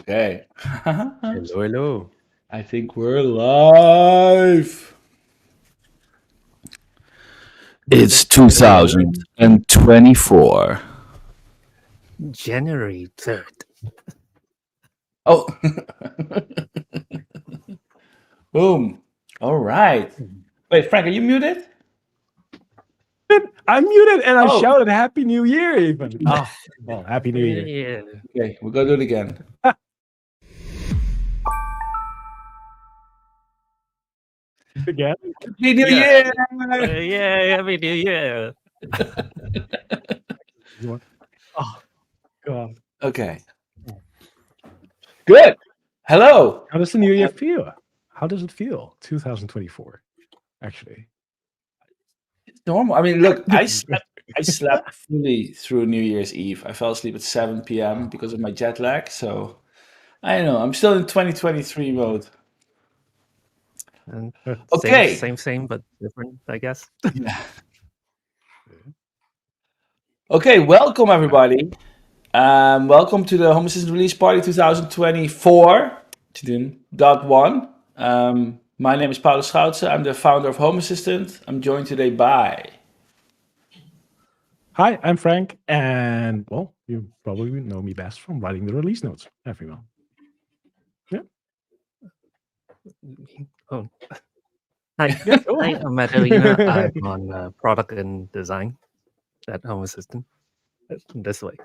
Okay. Hello, hello. I think we're live. It's 2024. January 3rd. Oh, boom. All right. Wait, Frank, are you muted? I'm muted and I Oh. shouted Happy New Year even. Oh, well, Happy New Year. Yeah. Okay, we'll go do it again. Again? Happy New Yeah. Year! Yeah, Happy New Year. Oh, God. Okay. Good. Hello. How does the new year feel? How does it feel? 2024, actually. It's normal. I mean, look, I slept fully through New Year's Eve. I fell asleep at 7 p.m. because of my jet lag. So I don't know. I'm still in 2023 mode. And Okay. same, but different, I guess. Yeah. Okay, welcome everybody. Welcome to the Home Assistant Release Party 2024, .1. My name is Paulus Schoutse. I'm the founder of Home Assistant. I'm joined today by... Hi, I'm Frank, and well, you probably know me best from writing the release notes, everyone. Yeah. Oh. Hi, Yeah, go hi, ahead. I'm Madalena. I'm on product and design at Home Assistant. This way.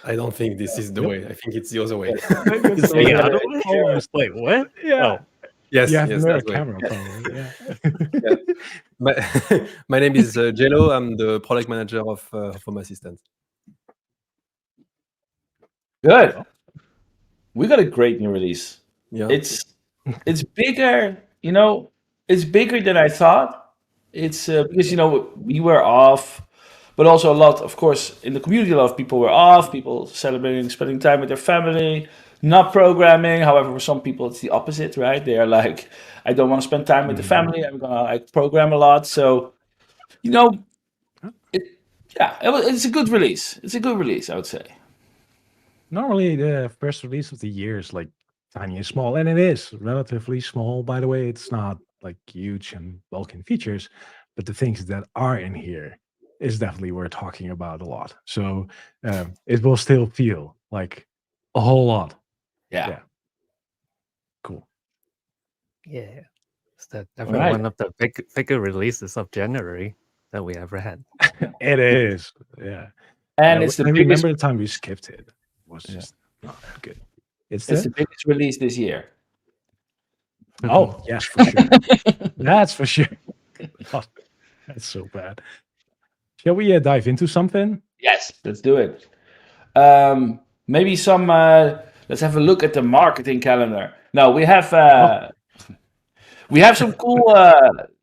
I don't think this is the way. I think it's the other way. That's the The way. other way? Almost. Wait, what? Yeah. Oh, Yes, You have yes, another that way. camera, probably. Yeah. Yeah. My name is Jello. I'm the product manager of Home Assistant. Good. We got a great new release. Yeah. It's bigger, it's bigger than I thought. It's because, we were off, but also a lot, of course, in the community, a lot of people were off, people celebrating, spending time with their family, not programming. However, for some people, it's the opposite, right? They are like, I don't want to spend time with the family. I'm going to program a lot. So, it's a good release. It's a good release, I would say. Normally, the first release of the year is like tiny and small, and it is relatively small, by the way. It's not like huge and bulking features, but the things that are in here is definitely worth talking about a lot. So it will still feel like a whole lot. Yeah. Cool. yeah. It's All definitely right. one of the bigger releases of January that we ever had. It is. Yeah. And it's the I biggest, remember the time we skipped it. It was just not that good. it's the biggest release this year. Oh, yes, for sure. That's for sure. Oh, that's so bad. Shall we dive into something? Yes, let's do it. Maybe some. Let's have a look at the marketing calendar. No, we have some cool.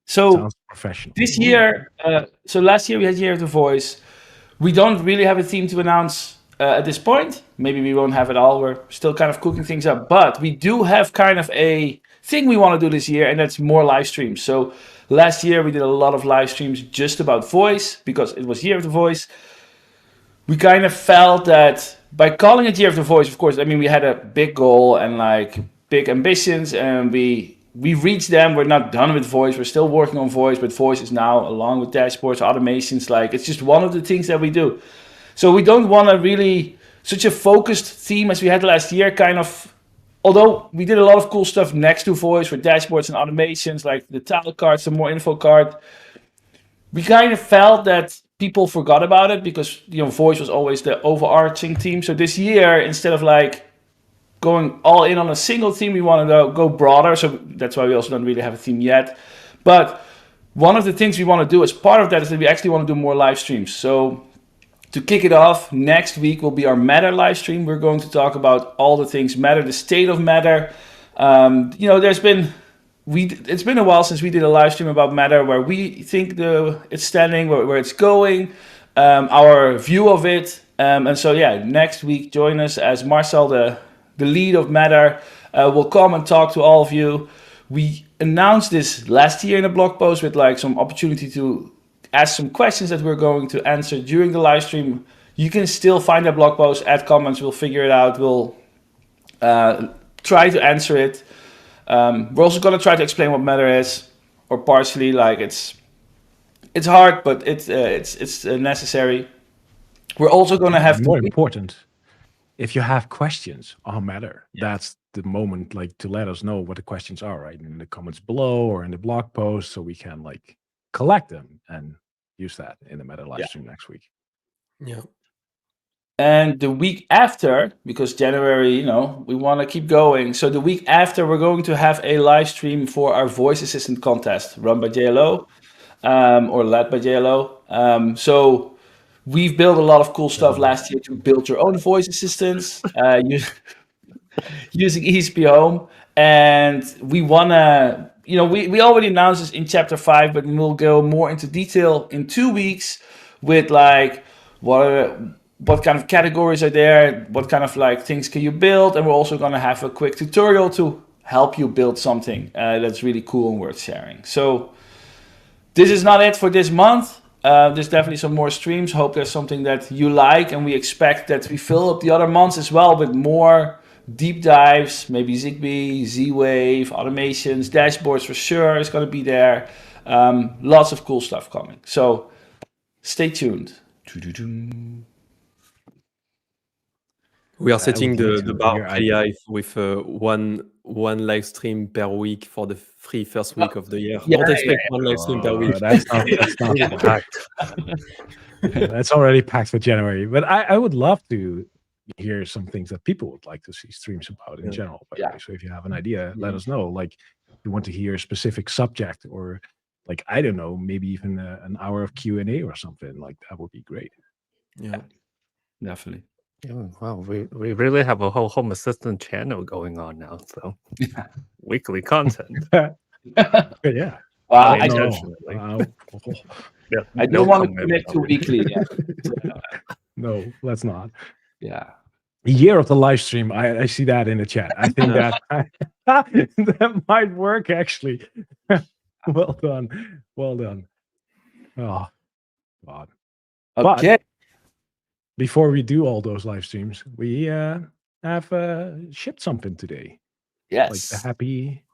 So Sounds professional. this year, so last year we had Year of the Voice. We don't really have a theme to announce at this point. Maybe we won't have it all. We're still kind of cooking things up, but we do have kind of a thing we want to do this year, and that's more live streams. So last year we did a lot of live streams just about voice because it was Year of the Voice. We kind of felt that by calling it Year of the Voice, of course, I mean, we had a big goal and like big ambitions, and we reached them. We're not done with voice. We're still working on voice, but voice is now, along with dashboards, automations, like it's just one of the things that we do. So we don't want to really such a focused theme as we had last year, kind of. Although we did a lot of cool stuff next to voice with dashboards and automations, like the tile card, some more info card. We kind of felt that people forgot about it because voice was always the overarching theme. So this year, instead of like going all in on a single theme, we wanted to go broader. So that's why we also don't really have a theme yet. But one of the things we want to do as part of that is that we actually want to do more live streams. So to kick it off, next week will be our Matter live stream. We're going to talk about all the things Matter, the state of Matter. It's been a while since we did a live stream about Matter, where we think it's standing, where it's going, our view of it. And so, next week, join us as Marcel, the lead of Matter, will come and talk to all of you. We announced this last year in a blog post with like some opportunity to ask some questions that we're going to answer during the live stream. You can still find that blog post, add comments, we'll figure it out. We'll try to answer it. We're also gonna try to explain what Matter is, or partially. Like it's hard, but it's necessary. We're also gonna have more important, if you have questions on Matter, that's the moment like to let us know what the questions are, right? In the comments below or in the blog post, so we can like collect them and use that in the Matter live stream next week. Yeah. And the week after, because January, we want to keep going. So the week after, we're going to have a live stream for our voice assistant contest run by JLO, or led by JLO. So we've built a lot of cool stuff last year to build your own voice assistants using ESP Home. And we want to, we already announced this in chapter 5, but we'll go more into detail in 2 weeks with like what kind of categories are there, what kind of like things can you build, and we're also going to have a quick tutorial to help you build something that's really cool and worth sharing. So this is not it for this month. There's definitely some more streams. Hope there's something that you like, and we expect that we fill up the other months as well with more deep dives, maybe Zigbee, Z-Wave, automations, dashboards for sure is going to be there. Lots of cool stuff coming. So stay tuned. We are setting would like the to bar hear pretty high with one live stream per week for the first week of the year. Don't expect one live stream per week. That's not Packed. that's already packed for January. But I would love to hear some things that people would like to see streams about in general. By the way. So if you have an idea, let us know. Like you want to hear a specific subject, or like I don't know, maybe even an hour of Q&A or something. Like that would be great. Yeah, Definitely. Oh, wow, we really have a whole home assistant channel going on now. So weekly content. Yeah. Wow, I Intentionally. Yeah, I no don't want to comment commit to on it. weekly. No, let's not. Yeah. Year of the live stream. I see that in the chat. I think that that might work actually. Well done. Well done. Oh, God. Okay. But before we do all those live streams, we have shipped something today. Yes. Like the happy.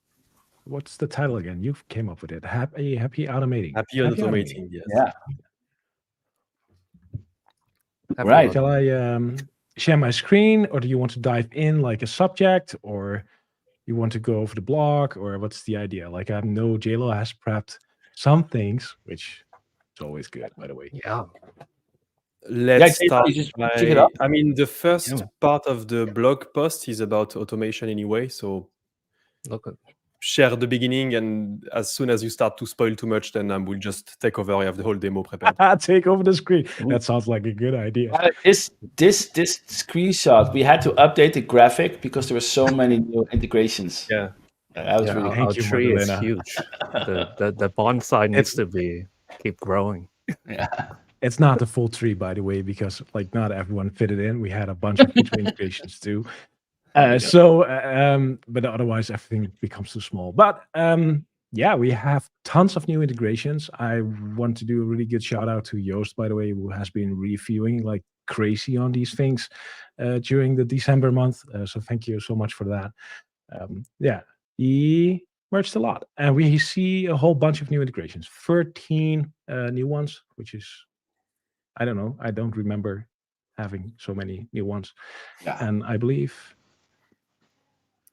What's the title again? You came up with it. Happy automating. happy automating. Yes. Yeah. Happy Right. about Shall I share my screen, or do you want to dive in like a subject, or you want to go over the blog, or what's the idea? Like I know JLo has prepped some things, which is always good, by the way. Yeah. Let's Yeah, start. you just kick it off. I mean, the first Yeah. part of the blog post is about automation anyway. So Look at share the beginning, and as soon as you start to spoil too much, then I will just take over. I have the whole demo prepared. Take over the screen. That sounds like a good idea. This screenshot, we had to update the graphic because there were so many new integrations. Yeah. That was yeah, really our Thank you, tree is Magdalena. huge. The bonsai needs to keep growing. It's not the full tree, by the way, because like not everyone fit it in. We had a bunch of feature integrations too. But otherwise everything becomes too small. But yeah, we have tons of new integrations. I want to do a really good shout out to Joost, by the way, who has been reviewing like crazy on these things during the December month. So thank you so much for that. Yeah, he merged a lot, and we see a whole bunch of new integrations. 13 new ones, which is, I don't know, I don't remember having so many new ones. Yeah. And I believe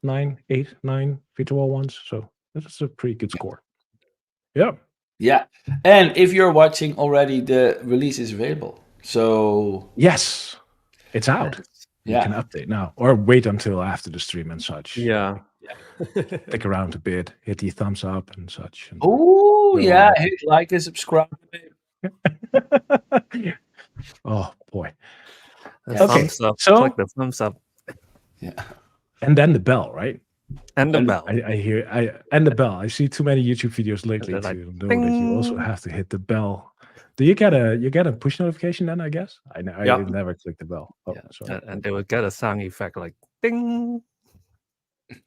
9 virtual ones. So that's a pretty good score. Yeah. Yeah. And if you're watching already, the release is available. So Yes, it's out. You yeah. can update now, or wait until after the stream and such. Yeah. Stick around a bit, hit the thumbs up and such. And Oh No. yeah, hit like and subscribe. oh boy. The Okay, thumbs up. so- Click the thumbs up Yeah. And then the bell, right? and the And bell. I hear and the bell. I see too many YouTube videos lately they're to like, know that you also "Ding." have to hit the bell. Do you get a push notification then? I guess I Yeah. never click the bell. Oh, Yeah. sorry. And they will get a sound effect like ding.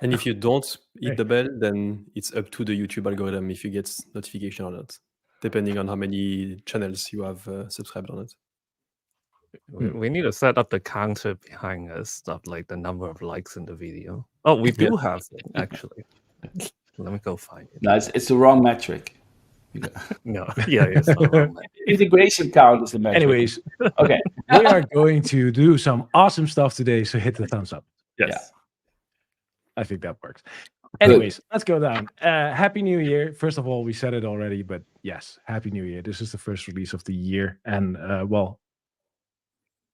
And if you don't Hey. hit the bell, then it's up to the YouTube algorithm if you get notification or not, depending on how many channels you have subscribed or not. We need to set up the counter behind us of like the number of likes in the video. Oh, we do have it actually. Let me go find it. No, it's the wrong metric. No, yeah, it's the wrong one. Integration count is the metric. Anyways, Okay. we are going to do some awesome stuff today, so hit the thumbs up. Yes. I think that works. Anyways, let's go down. Happy New Year. First of all, we said it already, but yes, Happy New Year. This is the first release of the year. And well,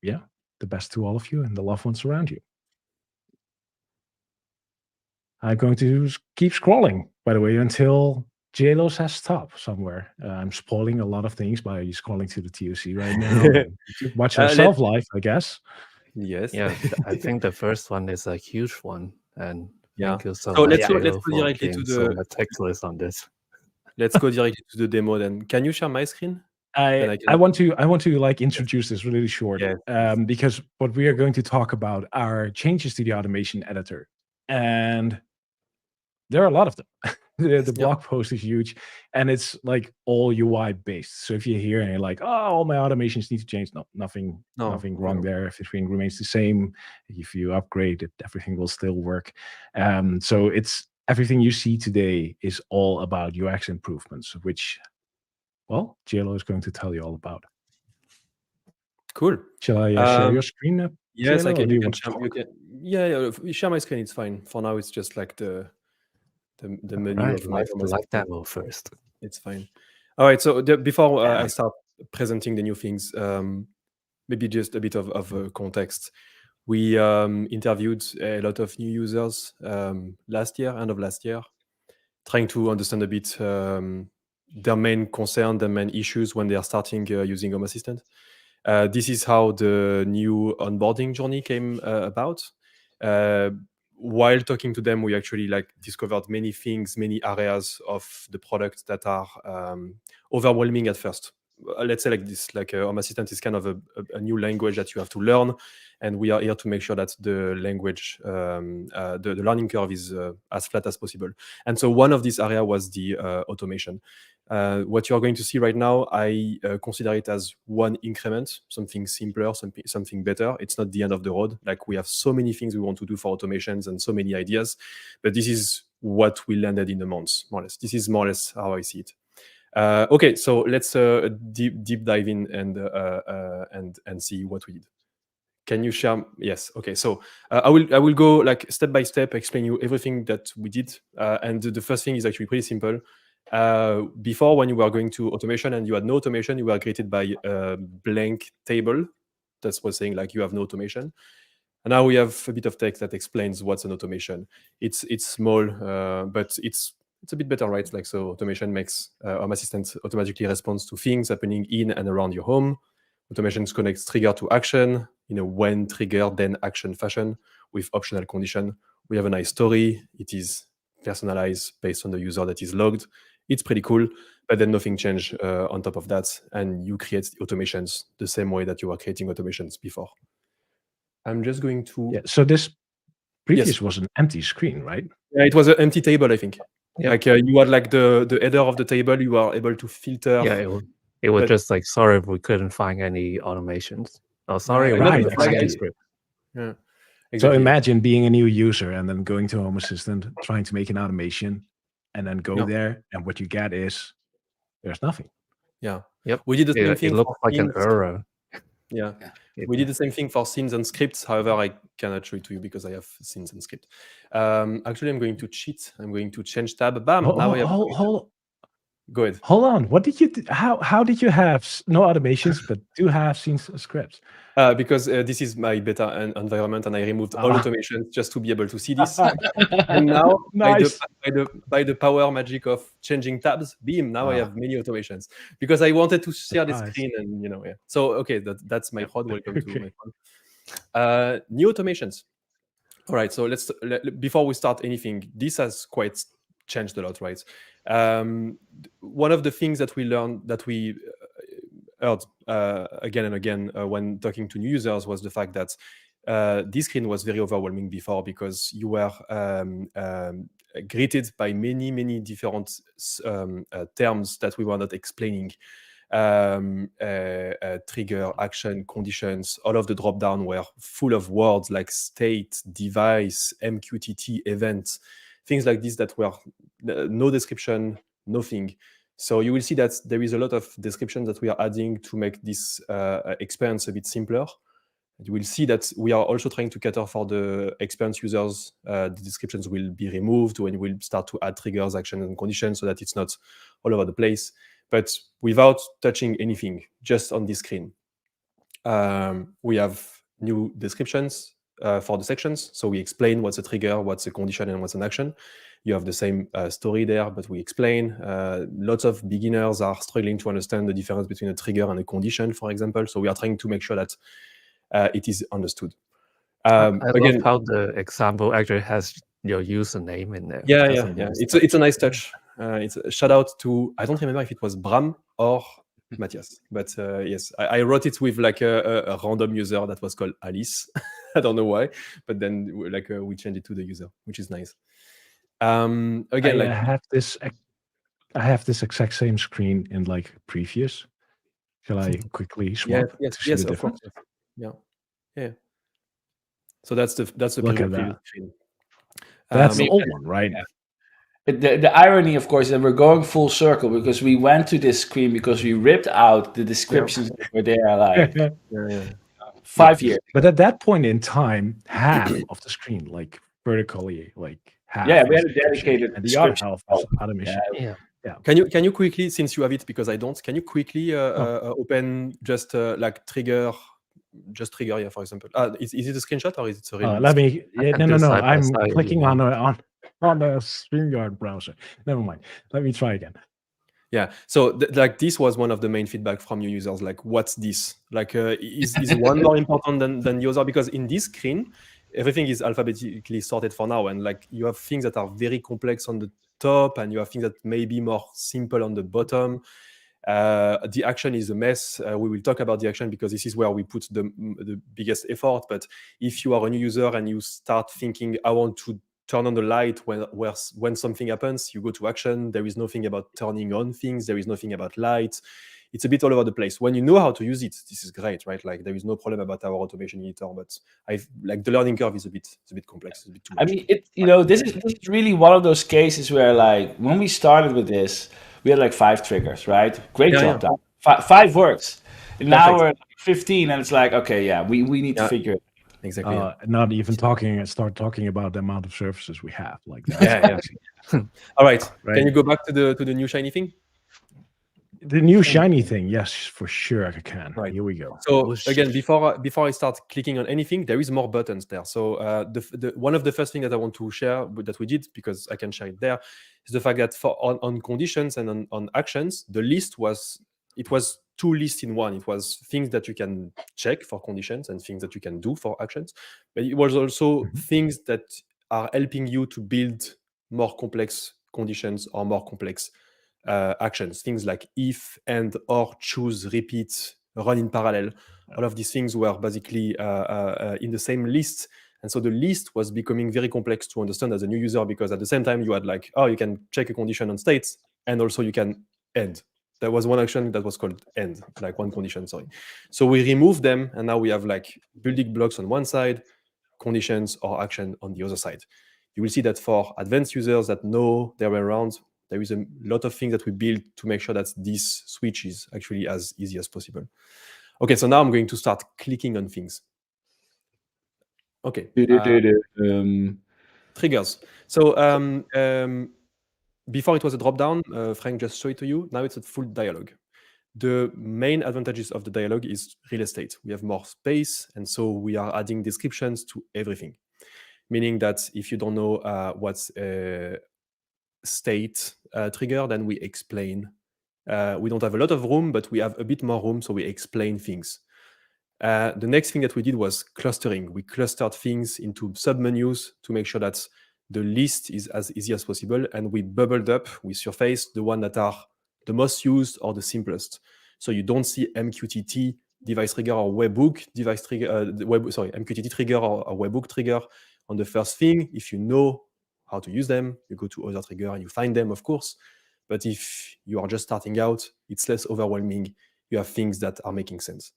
yeah, the best to all of you and the loved ones around you. I'm going to keep scrolling, by the way, until JLo says stop somewhere. I'm spoiling a lot of things by scrolling to the TOC right now. Watch yourself live, I guess. Yes. Yeah, I think the first one is a huge one. And thank you so So much let's go JLo, for directly to being so the meticulous on this. let's go directly to the demo then. Can you share my screen? I want to like introduce this really short, Yes. because what we are going to talk about are changes to the automation editor, and there are a lot of them. The blog post is huge, and it's like all UI based. So if you're here and you're like, oh, all my automations need to change, nothing wrong there. Everything remains the same. If you upgrade it, everything will still work. So it's everything you see today is all about UX improvements, which, well, JLo is going to tell you all about. Cool. Shall I share your screen? Yes, I JLo, or can. do You want can to share, talk? yeah, share my screen. It's fine. For now, it's just like the menu of my live demo first. It's fine. All right. So before I start presenting the new things, maybe just a bit of context. We interviewed a lot of new users end of last year, trying to understand a bit their main concern, their main issues when they are starting using Home Assistant. This is how the new onboarding journey came about. While talking to them, we actually discovered many things, many areas of the product that are overwhelming at first. Let's say like this, Home Assistant is kind of a new language that you have to learn, and we are here to make sure that the language, the learning curve is as flat as possible. And so one of these areas was the automation. What you are going to see right now, I consider it as one increment, something simpler, something better. It's not the end of the road. Like, we have so many things we want to do for automations and so many ideas, but this is what we landed in a month, more or less. This is more or less how I see it. Okay, so let's deep dive in and see what we did. Can you share? Yes. Okay. So I will go like step by step, explain you everything that we did. And the first thing is actually pretty simple. Before, when you were going to automation and you had no automation, you were greeted by a blank table that was saying like you have no automation. And now we have a bit of text that explains what's an automation. It's small, but it's a bit better, right? Like, so automation makes Home Assistant automatically responds to things happening in and around your home. Automations connects trigger to action in a when trigger then action fashion with optional condition. We have a nice story. It is personalized based on the user that is logged. It's pretty cool, but then nothing changed on top of that. And you create the automations the same way that you were creating automations before. I'm just going to... Yeah, so this previous was an empty screen, right? Yeah, it was an empty table, I think. Yep. Like you had like the header of the table, you are able to filter. Yeah, it was just like, sorry, we couldn't find any automations. Oh, sorry, we right, couldn't find any exactly. script. Yeah. So Exactly. imagine being a new user and then going to Home Assistant, trying to make an automation, and then go there, and what you get is there's nothing. Yeah. Yep. We did the same thing. It looked like an error. Yeah. We did the same thing for scenes and scripts. However, I cannot show it to you because I have scenes and script. Actually, I'm going to cheat. I'm going to change tab. Bam. Now I have. Go ahead. Hold on. What did you do? How did you have no automations but do have scenes and scripts? Because this is my beta environment, and I removed all automations just to be able to see this. And now, nice. by the power magic of changing tabs, beam. Now I have many automations because I wanted to share the screen, and yeah. So okay, that's my pod. Welcome to my pod. New automations. All right. So before we start anything, this has quite changed a lot, right? One of the things that we learned, that we heard again and again when talking to new users, was the fact that this screen was very overwhelming before, because you were greeted by many different terms that we were not explaining. trigger, action, conditions. All of the drop-down were full of words like state, device, MQTT, event, things like this that were no description, nothing. So you will see that there is a lot of description that we are adding to make this experience a bit simpler. You will see that we are also trying to cater for the experienced users. The descriptions will be removed when we'll start to add triggers, actions, and conditions so that it's not all over the place, but without touching anything, just on this screen. We have new descriptions for the sections. So we explain what's a trigger, what's a condition, and what's an action. You have the same story there, but we explain. Lots of beginners are struggling to understand the difference between a trigger and a condition, for example. So we are trying to make sure that it is understood. I Again, love how the example actually has your username in there. yeah. That's It's a nice touch. It's a shout out to, I don't remember if it was Bram or Matthias, but yes, I wrote it with like a random user that was called Alice. I don't know why, but then like we changed it to the user, which is nice. Again, I like have this exact same screen in like previous. Shall I quickly swap to see yes, the of course. difference? Yeah. So that's the Look previous at that. screen. That's the Maybe- old one, right? yeah. But the irony, of course, that we're going full circle because we went to this screen because we ripped out the descriptions that were there like Yeah. 5 years. But at that point in time, half of the screen, like vertically, like half. Yeah, we was had a description, dedicated and the other description. half was automation. Yeah. Can you quickly, since you have it because I don't, can you quickly open just like trigger, yeah, for example. Is it a screenshot or is it a real? Let me. Yeah, can no. do side by I'm side, clicking you on mean. the StreamYard browser. Never mind. Let me try again. Yeah. So like this was one of the main feedback from your users. Like, what's this? Like, is one more important than the other? Because in this screen, everything is alphabetically sorted for now, and like you have things that are very complex on the top, and you have things that may be more simple on the bottom. The action is a mess. We will talk about the action because this is where we put the biggest effort. But if you are a new user and you start thinking, I want to turn on the light when something happens, you go to action. There is nothing about turning on things. There is nothing about light. It's a bit all over the place. When you know how to use it, this is great, right? Like there is no problem about our automation editor, but like the learning curve is a bit complex. It's a bit too much. I mean, this is really one of those cases where like when we started with this, we had like 5 triggers, right? Great job, Dan. 5 works. And now we're at 15 and it's like, okay, yeah, we need to figure it out. Exactly. Not even start talking about the amount of services we have. Like that. Yeah. All right. Can you go back to the new shiny thing? The new shiny thing, yes, for sure I can. Right. Here we go. So again, before I start clicking on anything, there is more buttons there. So the one of the first things that I want to share that we did, because I can share it there, is the fact that on conditions and on actions, the list was 2 lists in one. It was things that you can check for conditions and things that you can do for actions, but it was also things that are helping you to build more complex conditions or more complex actions, things like if, and, or, choose, repeat, run in parallel. All of these things were basically in the same list. And so the list was becoming very complex to understand as a new user, because at the same time you had like, you can check a condition on states, and also you can end. There was one action that was called end, like one condition, sorry. So we removed them, and now we have like building blocks on one side, conditions or action on the other side. You will see that for advanced users that know their way around, there is a lot of things that we build to make sure that this switch is actually as easy as possible. Okay, so now I'm going to start clicking on things. Okay. Triggers. So before it was a drop-down, Frank just showed it to you. Now it's a full dialogue. The main advantages of the dialogue is real estate. We have more space, and so we are adding descriptions to everything. Meaning that if you don't know what's a state trigger, then we explain. We don't have a lot of room, but we have a bit more room, so we explain things. The next thing that we did was clustering. We clustered things into submenus to make sure that the list is as easy as possible, and we bubbled up, we surfaced the one that are the most used or the simplest. So you don't see MQTT device trigger or webhook device trigger, MQTT trigger or webhook trigger on the first thing. If you know how to use them, you go to other trigger and you find them, of course. But if you are just starting out, it's less overwhelming. You have things that are making sense.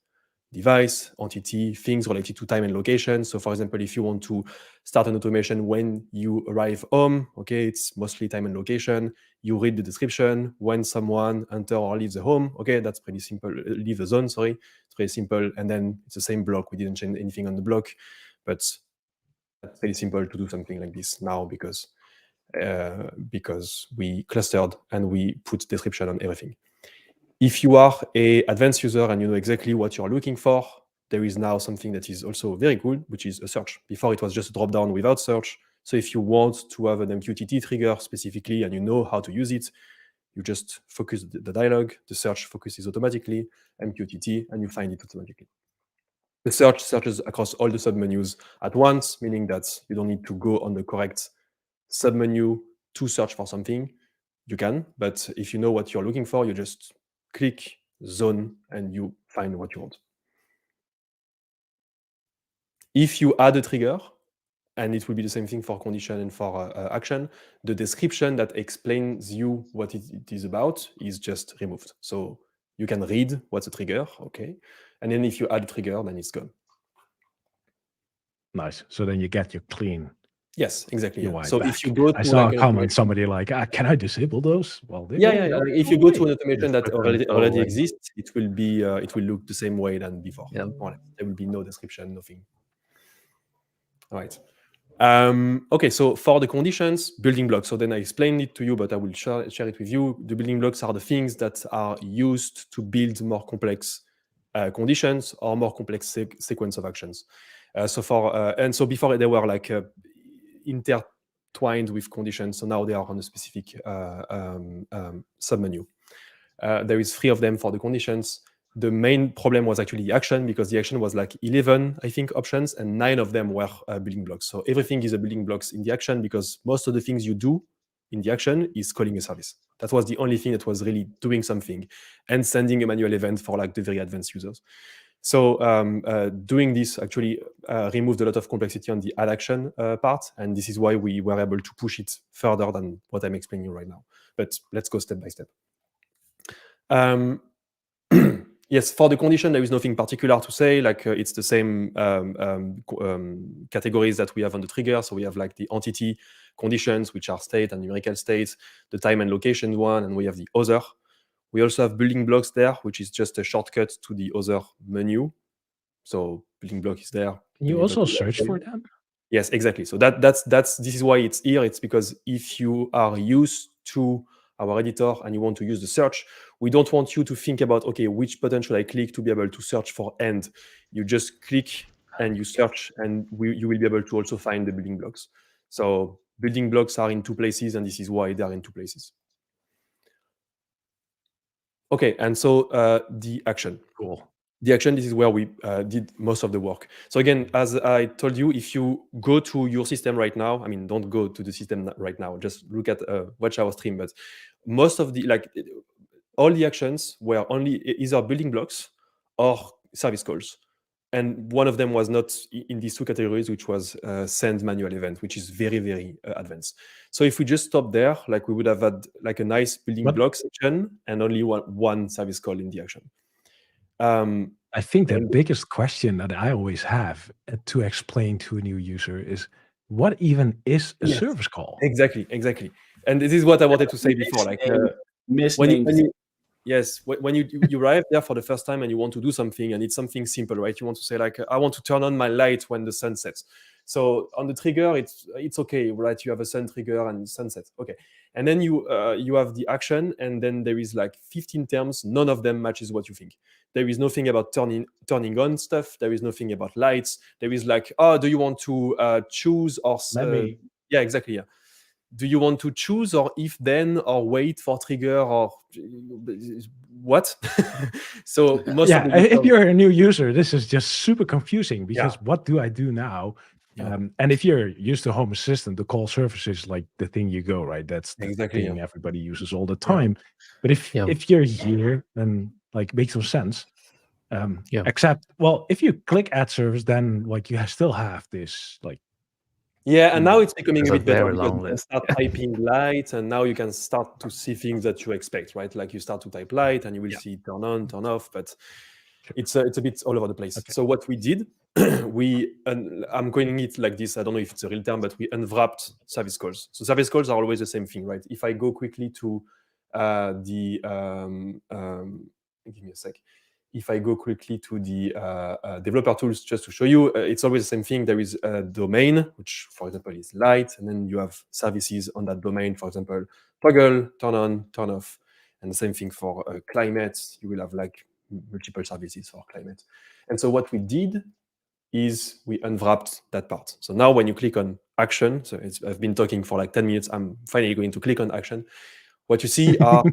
Device, entity, things related to time and location. So for example, if you want to start an automation when you arrive home, okay, it's mostly time and location. You read the description when someone enter or leaves the home. Okay, that's pretty simple. Leave the zone, sorry. It's pretty simple. And then it's the same block. We didn't change anything on the block, but it's pretty simple to do something like this now because we clustered and we put description on everything. If you are a advanced user and you know exactly what you're looking for, there is now something that is also very cool, which is a search. Before it was just a drop down without search. So if you want to have an MQTT trigger specifically and you know how to use it, you just focus the dialog, the search focuses automatically, MQTT, and you find it automatically. The search searches across all the submenus at once, meaning that you don't need to go on the correct submenu to search for something. You can, but if you know what you're looking for, you just click zone and you find what you want. If you add a trigger, and it will be the same thing for condition and for action, the description that explains you what it is about is just removed. So you can read what's a trigger, okay? And then if you add a trigger, then it's gone. Nice. So then you get your clean. Yes, exactly. UI So back. if you go to I saw like a an comment, automation, somebody like, can I disable those? Well, they yeah. will If go you go to away. an automation that Just put them already away. exists, it will be it will look the same way than before. Yeah. There will be no description, nothing. All right. Okay, so for the conditions, building blocks. So then I explained it to you, but I will share it with you. The building blocks are the things that are used to build more complex conditions or more complex sequence of actions. So before they were like intertwined with conditions. So now they are on a specific submenu. There is 3 of them for the conditions. The main problem was actually the action, because the action was like 11, I think, options, and 9 of them were building blocks. So everything is a building blocks in the action, because most of the things you do in the action is calling a service. That was the only thing that was really doing something and sending a manual event for like the very advanced users. So doing this actually removed a lot of complexity on the add action part, and this is why we were able to push it further than what I'm explaining right now. But let's go step by step. Yes, for the condition, there is nothing particular to say. Like it's the same categories that we have on the trigger. So we have like the entity conditions, which are state and numerical states, the time and location one, and we have the other. We also have building blocks there, which is just a shortcut to the other menu. So building block is there. Can you also search for them? Yes, exactly. So this is why it's here. It's because if you are used to our editor and you want to use the search, we don't want you to think about, okay, which button should I click to be able to search for end? You just click and you search, and you will be able to also find the building blocks. So building blocks are in 2 places, and this is why they are in 2 places. Okay, and so the action. Cool. The action, this is where we did most of the work. So again, as I told you, if you go to your system right now, I mean, don't go to the system right now, just look at watch our stream. But most of the, like, all the actions were only either building blocks or service calls. And one of them was not in these 2 categories, which was send manual event, which is very, very advanced. So if we just stop there, like we would have had like a nice building block section and only one service call in the action. I think the biggest question that I always have to explain to a new user is, what even is a service call? Exactly. And this is what I wanted to say before. Like when you arrive there for the first time and you want to do something, and it's something simple, right? You want to say like, I want to turn on my light when the sun sets. So on the trigger, it's okay, right? You have a sun trigger and sunset, okay. And then you have the action, and then there is like 15 terms. None of them matches what you think. There is nothing about turning on stuff. There is nothing about lights. There is like, oh, do you want to choose or yeah, exactly. Yeah. Do you want to choose or if then or wait for trigger or what? So if you're a new user, this is just super confusing, because what do I do now? And if you're used to Home Assistant, the call service is like the thing you go, right? That's the thing everybody uses all the time. But if you're here, then like makes some sense. Except, well, if you click add service, then like you still have this like Yeah, and now it's becoming It's a a bit better very because long you can list. start typing light, and now you can start to see things that you expect, right? Like you start to type light, and you will see turn on, turn off, but it's a bit all over the place. Okay. So what we did, I'm calling it like this. I don't know if it's a real term, but we unwrapped service calls. So service calls are always the same thing, right? If I go quickly to give me a sec. If I go quickly to the developer tools, just to show you, it's always the same thing. There is a domain, which, for example, is light, and then you have services on that domain, for example, toggle, turn on, turn off. And the same thing for climate. You will have like multiple services for climate. And so what we did is we unwrapped that part. So now when you click on action, so I've been talking for like 10 minutes, I'm finally going to click on action. What you see are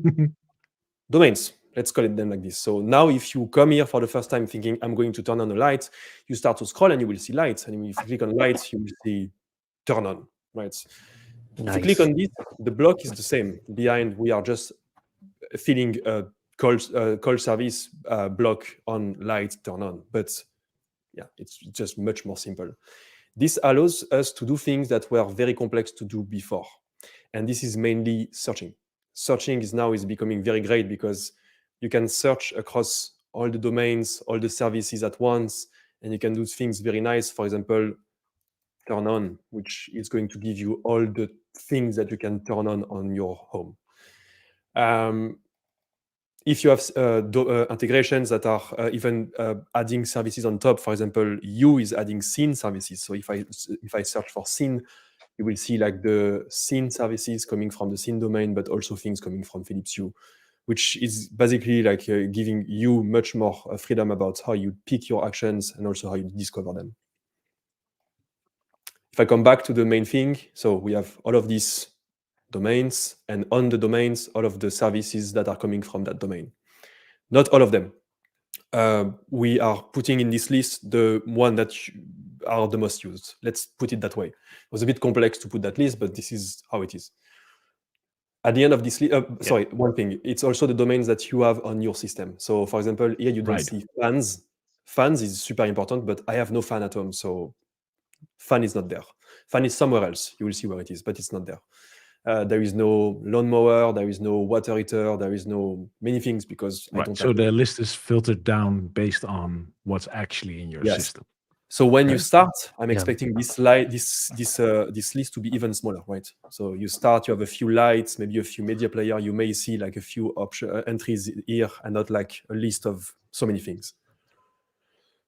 domains. Let's call it them like this. So now if you come here for the first time thinking I'm going to turn on the light, you start to scroll and you will see lights. And if you click on lights, you will see turn on, right? If you click on this, the block is the same. Behind, we are just filling a call service block on light turn on. But yeah, it's just much more simple. This allows us to do things that were very complex to do before. And this is mainly searching. Searching is becoming very great because you can search across all the domains, all the services at once, and you can do things very nice. For example, turn on, which is going to give you all the things that you can turn on your home. If you have integrations that are even adding services on top, for example, Hue is adding scene services. So if I search for scene, you will see like the scene services coming from the scene domain, but also things coming from Philips Hue, which is basically like giving you much more freedom about how you pick your actions and also how you discover them. If I come back to the main thing, so we have all of these domains, and on the domains, all of the services that are coming from that domain. Not all of them. We are putting in this list the one that are the most used. Let's put it that way. It was a bit complex to put that list, but this is how it is. At the end of this list, sorry, one thing, it's also the domains that you have on your system. So for example, here you don't see fans. Fans is super important, but I have no fan at home, so fan is not there. Fan is somewhere else. You will see where it is, but it's not there. There is no lawnmower, there is no water heater, there is no many things because I don't. So the list is filtered down based on what's actually in your system. So when you start, I'm expecting this list to be even smaller, right? So you start, you have a few lights, maybe a few media player. You may see like a few entries here, and not like a list of so many things.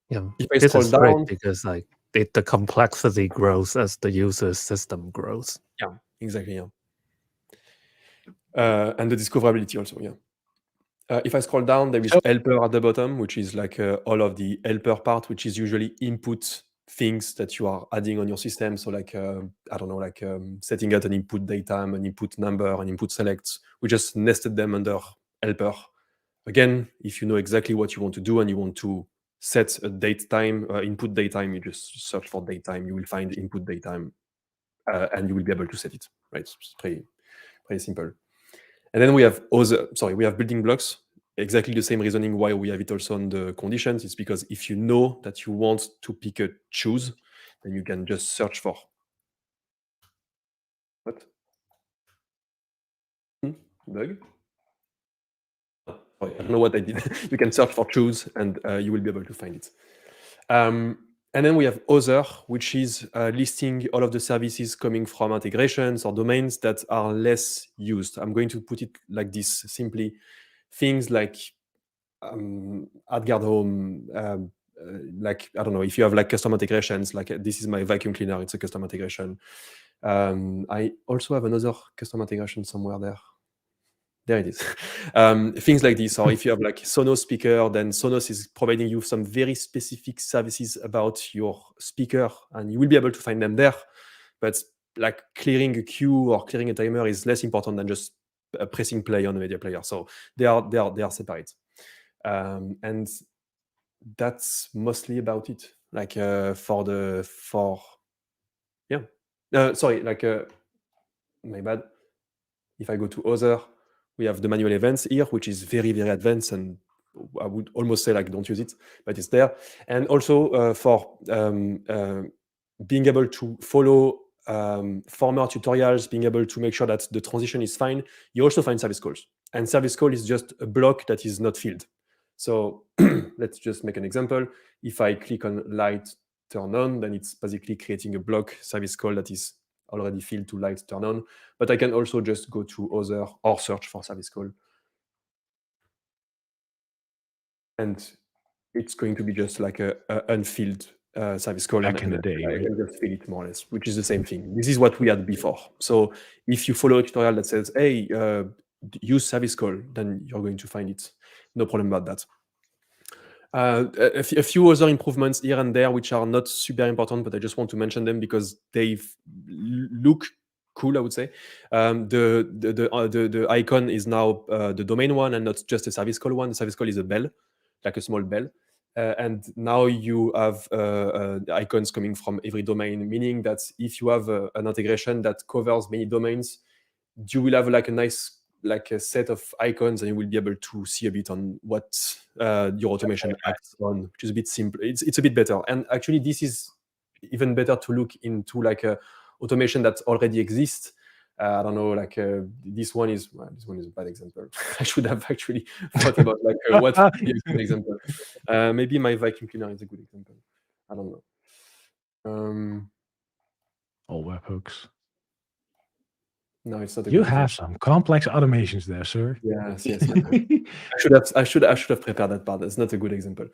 Yeah, if I this scroll is great down, because like the complexity grows as the user's system grows. yeah, exactly. Yeah. And the discoverability also. Yeah. If I scroll down, there is helper at the bottom, which is like all of the helper part, which is usually input things that you are adding on your system. So like, I don't know, like setting out an input datetime, an input number, an input select. We just nested them under helper. Again, if you know exactly what you want to do and you want to set a date time, input datetime, you just search for datetime. You will find input datetime, and you will be able to set it. Right? It's pretty simple. And then we have building blocks. Exactly the same reasoning why we have it also on the conditions. It's because if you know that you want to pick a choose, then you can just search for what? Bug? Sorry, I don't know what I did. You can search for choose, and you will be able to find it. And then we have other, which is listing all of the services coming from integrations or domains that are less used. I'm going to put it like this simply. Things like AdGuard Home, like, I don't know, if you have like custom integrations, like this is my vacuum cleaner, it's a custom integration. I also have another custom integration somewhere there. There it is. Things like this, or if you have like Sonos speaker, then Sonos is providing you some very specific services about your speaker, and you will be able to find them there. But like clearing a queue or clearing a timer is less important than just pressing play on a media player. So they are separate. And that's mostly about it. Like my bad. If I go to other, we have the manual events here, which is very, very advanced, and I would almost say like don't use it, but it's there. And also for being able to follow former tutorials, being able to make sure that the transition is fine, you also find service calls. And service call is just a block that is not filled. So let's just make an example. If I click on light turn on, then it's basically creating a block service call that is already filled to light turn on. But I can also just go to other or search for service call. And it's going to be just like a unfilled service call. Back in the day, I right? can just fill it more or less, which is the same thing. This is what we had before. So if you follow a tutorial that says, hey, use service call, then you're going to find it. No problem about that. A few other improvements here and there, which are not super important, but I just want to mention them because they look cool, I would say. The icon is now the domain one and not just a service call one. The service call is a bell, like a small bell. And now you have icons coming from every domain, meaning that if you have an integration that covers many domains, you will have like a nice a set of icons, and you will be able to see a bit on what your automation acts on, which is a bit simple. It's a bit better. And actually, this is even better to look into like a automation that already exists. I don't know, like this one is a bad example. I should have actually thought about like what would be a good example. Maybe my vacuum cleaner is a good example. I don't know. All webhooks. No, it's not. You have some complex automations there, sir. Yes. I should have prepared that part. That's not a good example.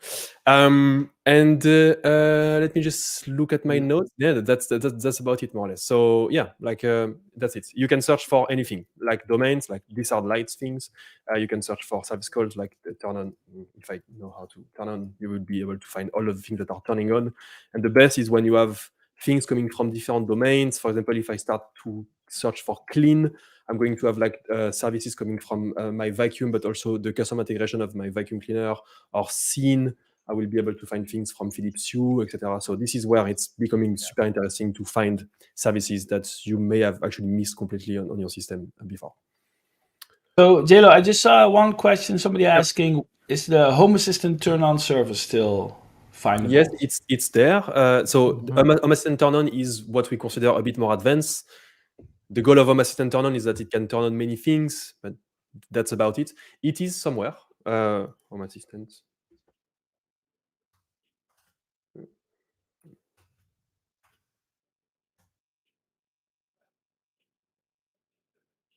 And let me just look at my notes. Yeah, that's about it more or less. So yeah, like that's it. You can search for anything, like domains, like these are lights things. You can search for service calls, like the turn on. If I know how to turn on, you will be able to find all of the things that are turning on. And the best is when you have things coming from different domains. For example, if I start to search for clean, I'm going to have like services coming from my vacuum, but also the custom integration of my vacuum cleaner, or scene. I will be able to find things from Philips Hue, etc. So this is where it's becoming super interesting to find services that you may have actually missed completely on your system before. So, JLo, I just saw one question. Somebody asking, is the Home Assistant turn-on service still findable? Yes, it's there. So Home Assistant turn-on is what we consider a bit more advanced. The goal of Home Assistant turn-on is that it can turn on many things, but that's about it. It is somewhere. Home Assistant.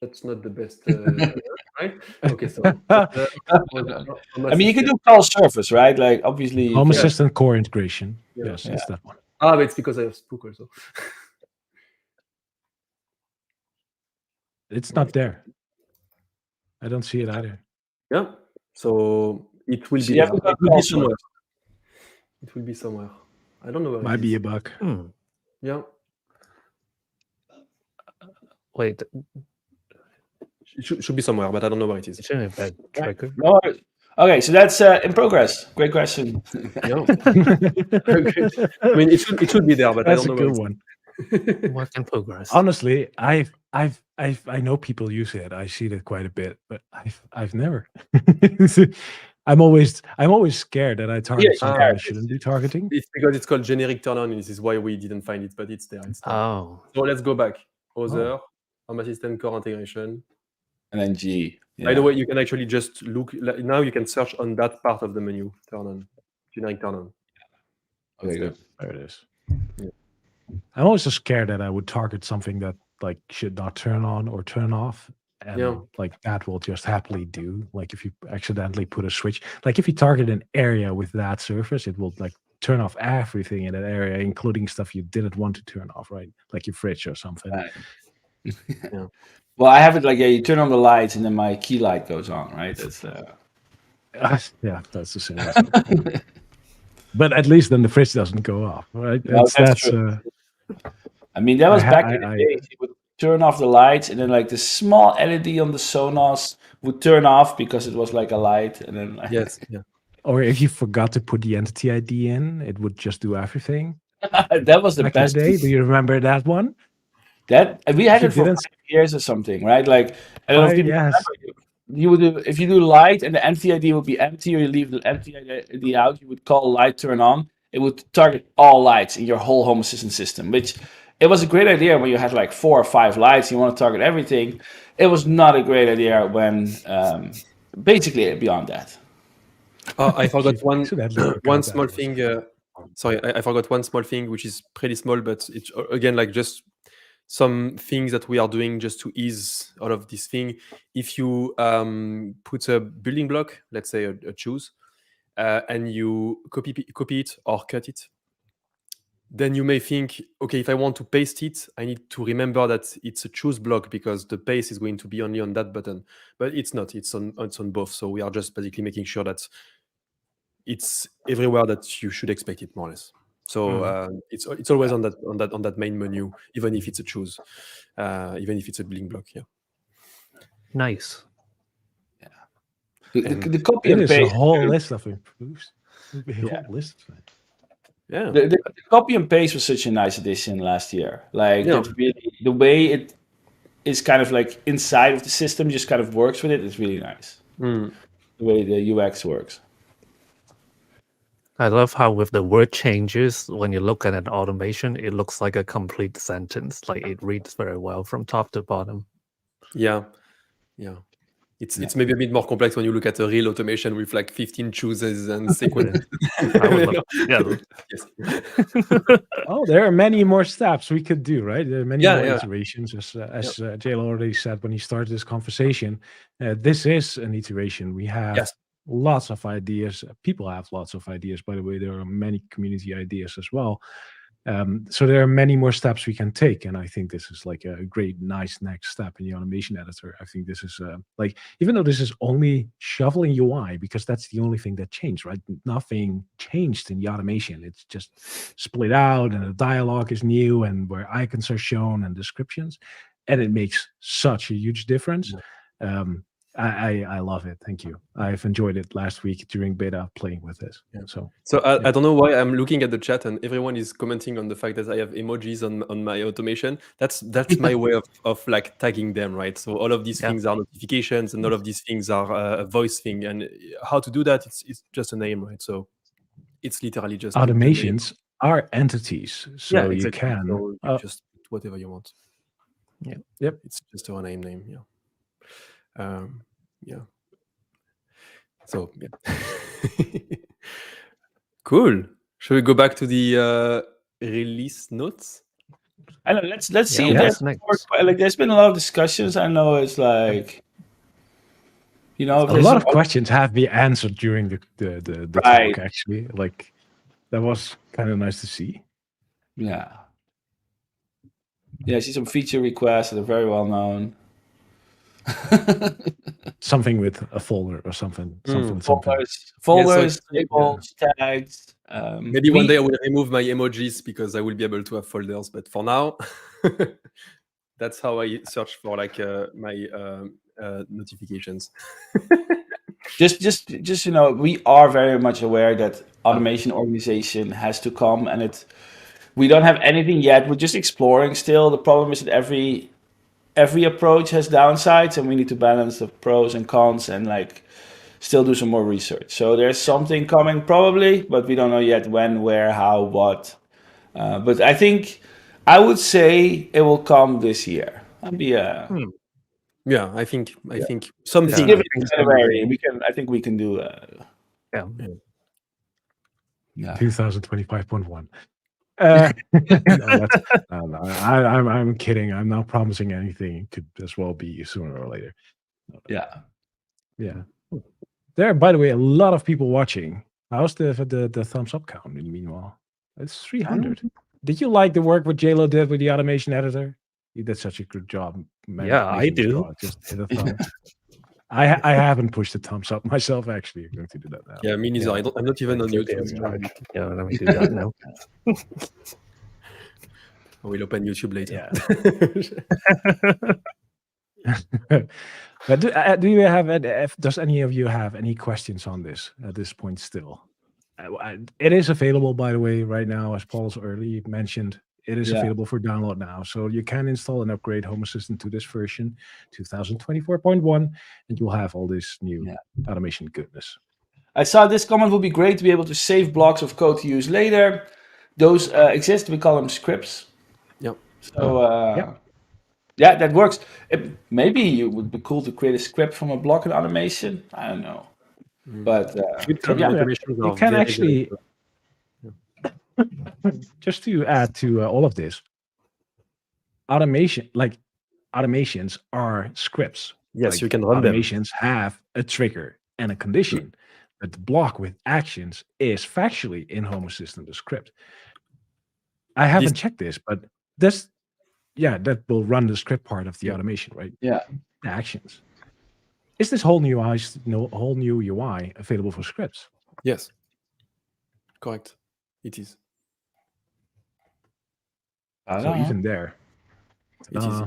That's not the best, right? Okay, so I mean, you can do call service, right? Like obviously, Home Assistant core integration. Yeah. Yes, it's that one. But it's because I have Spook also. It's not there. I don't see it either. Yeah. So it will be you there. have to It will be somewhere. It will be somewhere. I don't know where Might it be is. a bug. Yeah. Wait, It should be somewhere, but I don't know where it is. isn't it bad tracker? No, okay, so that's in progress. Great question. Yeah. I mean, it should be there, but That's I don't a know. good one. Work in progress. Honestly, I know people use it. I see that quite a bit, but I've never. I'm always scared that I target something I shouldn't be targeting. It's because it's called generic turn on, and this is why we didn't find it, but it's there. Oh. So let's go back. Other Home Assistant core integration. And then G. Yeah. By the way, you can actually just look. Now you can search on that part of the menu. Turn on. Generic turn on. Okay, good. There it is. Yeah. I'm always just scared that I would target something that like should not turn on or turn off. And like that will just happily do. Like if you accidentally put a switch, like if you target an area with that surface, it will like turn off everything in that area, including stuff you didn't want to turn off, right? Like your fridge or something. Right. Yeah. Well, I have it like you turn on the lights and then my key light goes on, right? That's yeah, that's the same. But at least then the fridge doesn't go off, right? That's true. I mean, that was back in the days. You would turn off the lights, and then like the small LED on the Sonos would turn off because it was like a light, and then yes, Or if you forgot to put the entity ID in, it would just do everything. That was the best day. Do you remember that one? That we had it for 5 years or something, right? Like I don't know if you remember. You would do, if you do light and the entity ID would be empty, or you leave the entity ID out, you would call light turn on. It would target all lights in your whole Home Assistant system, which it was a great idea when you had like 4 or 5 lights. You want to target everything. It was not a great idea when basically beyond that. I forgot one Accidentally forgot one that small was- thing. Sorry, I forgot one small thing, which is pretty small, but it's again like just some things that we are doing just to ease all of this thing. If you put a building block, let's say a choose, and you copy it or cut it, then you may think, okay, if I want to paste it, I need to remember that it's a choose block because the paste is going to be only on that button. But it's not. It's on both. So we are just basically making sure that it's everywhere that you should expect it, more or less. So it's always on that main menu, even if it's a choose, even if it's a building block. Yeah. Nice. The copy It and is a paste. whole list of improves. A whole list. Yeah. The copy and paste was such a nice addition last year. Like Yeah. it's really the way it is kind of like inside of the system, just kind of works with it. It's really nice. Mm. The way the UX works. I love how with the word changes, when you look at an automation, it looks like a complete sentence. Like it reads very well from top to bottom. Yeah. It's maybe a bit more complex when you look at a real automation with like 15 chooses and sequences. I would love, yeah. Yes. Oh, there are many more steps we could do, right? There are many Yeah, more yeah. iterations, as Jayla already said when he started this conversation. This is an iteration. We have Yes. lots of ideas. People have lots of ideas, by the way. There are many community ideas as well. So there are many more steps we can take, and I think this is like a great, nice next step in the automation editor. I think this is like, even though this is only shuffling UI, because that's the only thing that changed, right? Nothing changed in the automation. It's just split out, and the dialogue is new, and where icons are shown and descriptions, and it makes such a huge difference. I love it. Thank you. I've enjoyed it last week during beta playing with this. Yeah. So I don't know why I'm looking at the chat and everyone is commenting on the fact that I have emojis on my automation. That's my way of like tagging them, right? So all of these things are notifications and all of these things are a voice thing. And how to do that? It's just a name, right? So it's literally just the name. automations are entities, so you exactly. can So you just put whatever you want. Yeah. Yep. It's just a name. Yeah. Yeah. So yeah. Cool. Should we go back to the release notes? I don't know, let's see if what's there's next? more, like there's been a lot of discussions. I know it's like, you know, if a there's lot of some- questions have been answered during the Right. talk. Actually, like that was kind of nice to see. Yeah. Yeah, I see some feature requests that are very well known. Something with a folder or something. Something. Folders, Yeah, tables, tags. Maybe one day I will remove my emojis because I will be able to have folders. But for now, that's how I search for like my notifications. Just you know, we are very much aware that automation organization has to come, and we don't have anything yet. We're just exploring still. The problem is that every approach has downsides, and we need to balance the pros and cons and like still do some more research. So there's something coming probably, but we don't know yet when, where, how, what. But I think I would say it will come this year. That'd be Yeah, I think something. give it January. I think we can do. Yeah. 2025.1. No, I'm kidding. I'm not promising anything. It could as well be sooner or later. Yeah. There are, by the way, a lot of people watching. How's the thumbs up count in the meanwhile? It's 300. Did you like the work what JLo did with the automation editor? He did such a good job. Yeah, I making this do. draw. Just hit a thumb. I haven't pushed the thumbs up myself. Actually, I'm going to do that now. Yeah, me neither. I'm not even on YouTube. Yeah, let me do that now. I will open YouTube later. Yeah. But do you have? Does any of you have any questions on this at this point? Still, it is available, by the way, right now, as Paul's early mentioned. It is available for download now, so you can install and upgrade Home Assistant to this version, 2024.1, and you'll have all this new automation goodness. I saw this comment would be great to be able to save blocks of code to use later. Those exist. We call them scripts. Yep. So yeah, that works. Maybe it would be cool to create a script from a block in automation. I don't know, but Scripts and yeah. automations You are can very, actually, very just to add to all of this, automations are scripts. yes, Like you can run them. automations have a trigger and a condition, but the block with actions is factually in Home Assistant a script. I haven't checked this, but that will run the script part of the automation, right? Yeah. The actions. Is this whole new UI available for scripts? Yes, correct. It is. I So don't know. even there, It is.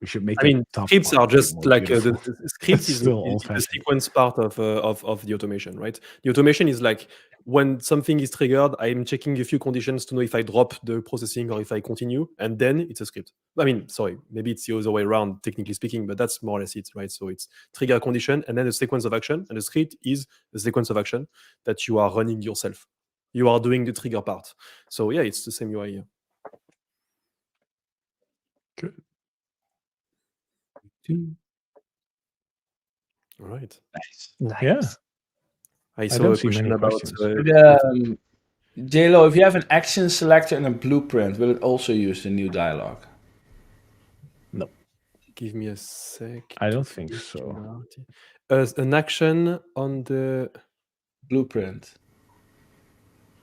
we should make. I mean, the top scripts part are a bit just more like the beautiful. script It's is still the old-fashioned. sequence part of the automation, right? The automation is like when something is triggered, I'm checking a few conditions to know if I drop the processing or if I continue, and then it's a script. I mean, sorry, maybe it's the other way around, technically speaking, but that's more or less it, right? So it's trigger condition and then a sequence of action, and the script is the sequence of action that you are running yourself. You are doing the trigger part. So yeah, it's the same UI here. Good. All right. Nice. Yeah. I saw don't a see question many about questions. JLo, if you have an action selector and a blueprint, will it also use the new dialog? No, give me a sec. I to don't think click so. an action on the Blueprint.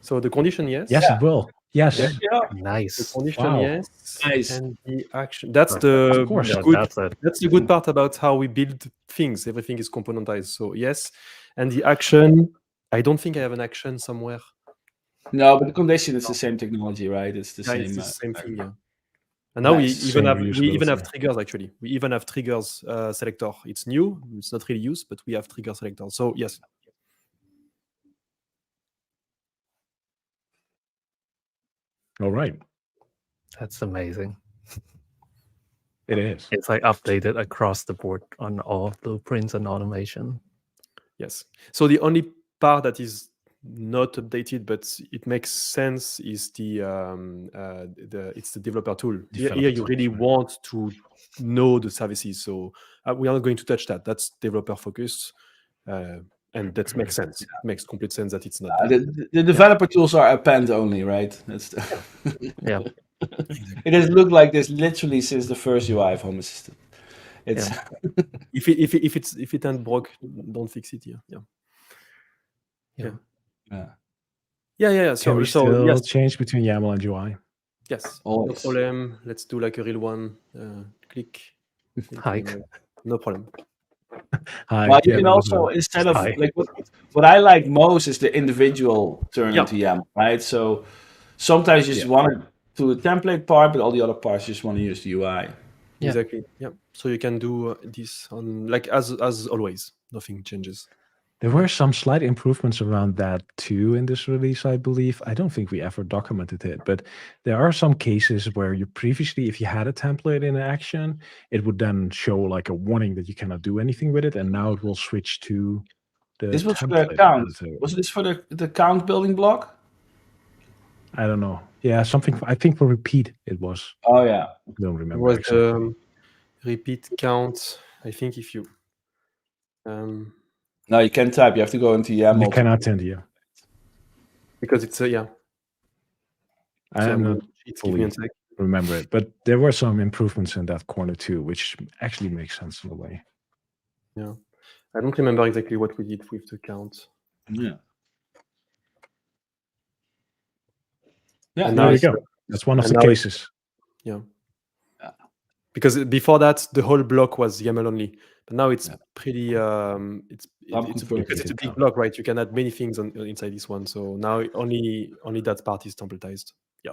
so the condition, yes. Yes, it will. Yes. Yeah. The Nice. condition, Wow. yes. Nice. And the action. That's Perfect. the Of course. Yeah, good. that's it. That's the good part about how we build things. Everything is componentized. So yes. And the action. I don't think I have an action somewhere. No, but the condition is the same technology, right? It's the Yeah, same. it's the same thing. Yeah. And Nice. now we even have reusability. triggers actually. We even have triggers selector. It's new. It's not really used, but we have trigger selector. So yes. All right. That's amazing. It is. It's like updated across the board on all blueprints and automation. Yes. So the only part that is not updated, but it makes sense, is it's the developer tool. Here you tools, really right. want to know the services. So we are not going to touch that. That's developer focused, and that makes sense. It makes complete sense that it's not there. The developer tools are append only, right? That's Yeah. It has looked like this literally since the first UI of Home Assistant. It's If it ain't broke, don't fix it. Yeah. Can we So still yes, change between YAML and UI? yes, Always. no problem. Let's do like a real one. Click. Hike. No problem. Hi, Well, you yeah, can that was also a- instead of Hi. like what I like most is the individual turn Yeah. into YAML, right? So sometimes you just want to do the template part, but all the other parts you just want to use the UI. Yeah. Exactly. Yeah. So you can do this on like as always. Nothing changes. There were some slight improvements around that too in this release, I believe. I don't think we ever documented it, but there are some cases where you previously, if you had a template in action, it would then show like a warning that you cannot do anything with it, and now it will switch to the This was for the template count. editor. Was this for the count building block? I don't know. Yeah, something. I think for repeat it was. Oh yeah. I don't It remember was exactly. repeat count. I think if you No, you can't type. You have to go into YAML. You cannot send you. because it's yeah. I am not Give me a fully sec. remember it, but there were some improvements in that corner too, which actually makes sense in a way. Yeah. I don't remember exactly what we did with the count. Yeah. Yeah, And there now you go. That's one of and the now cases. Yeah. Because before that, the whole block was YAML only, but now it's pretty. It's a big block, right? You can add many things inside this one. So now only that part is templatized. Yeah.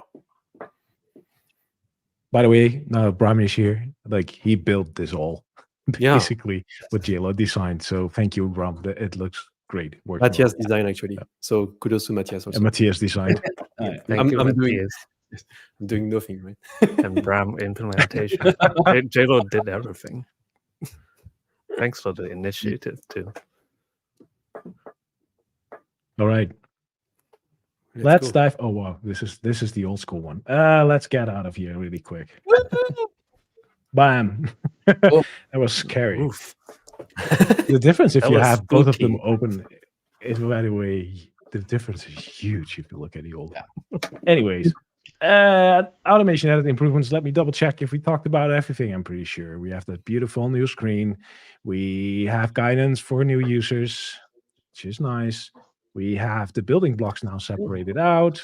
By the way, now Bram is here. Like he built this all basically with JLo designed. So thank you, Bram. It looks great. Matthias design actually. So kudos to Matthias also. And Matthias designed. Thank you, Matthias. I'm doing nothing, right? And Bram implementation. JLo did everything. Thanks for the initiative too. All right. Let's dive. Oh wow, this is the old school one. Let's get out of here really quick. Bam. Oh. That was scary. Oof. The difference if That you was have both of them spooky. open is, by the way, the difference is huge if you look at the old one. Anyways, automation edit improvements. Let me double check if we talked about everything. I'm pretty sure we have that beautiful new screen. We have guidance for new users, which is nice. We have the building blocks now separated out.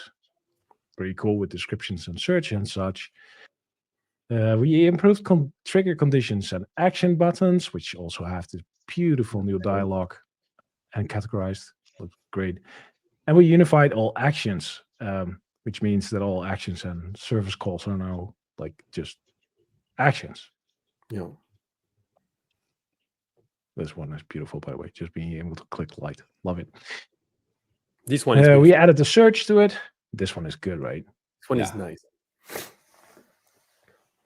Pretty cool with descriptions and search and such. We improved trigger conditions and action buttons, which also have this beautiful new dialogue and categorized. Looks great. And we unified all actions, which means that all actions and service calls are now like just actions. Yeah. This one is beautiful, by the way. Just being able to click light. Love it. This one is we beautiful. added the search to it. This one is good, right? This one Yeah. is nice.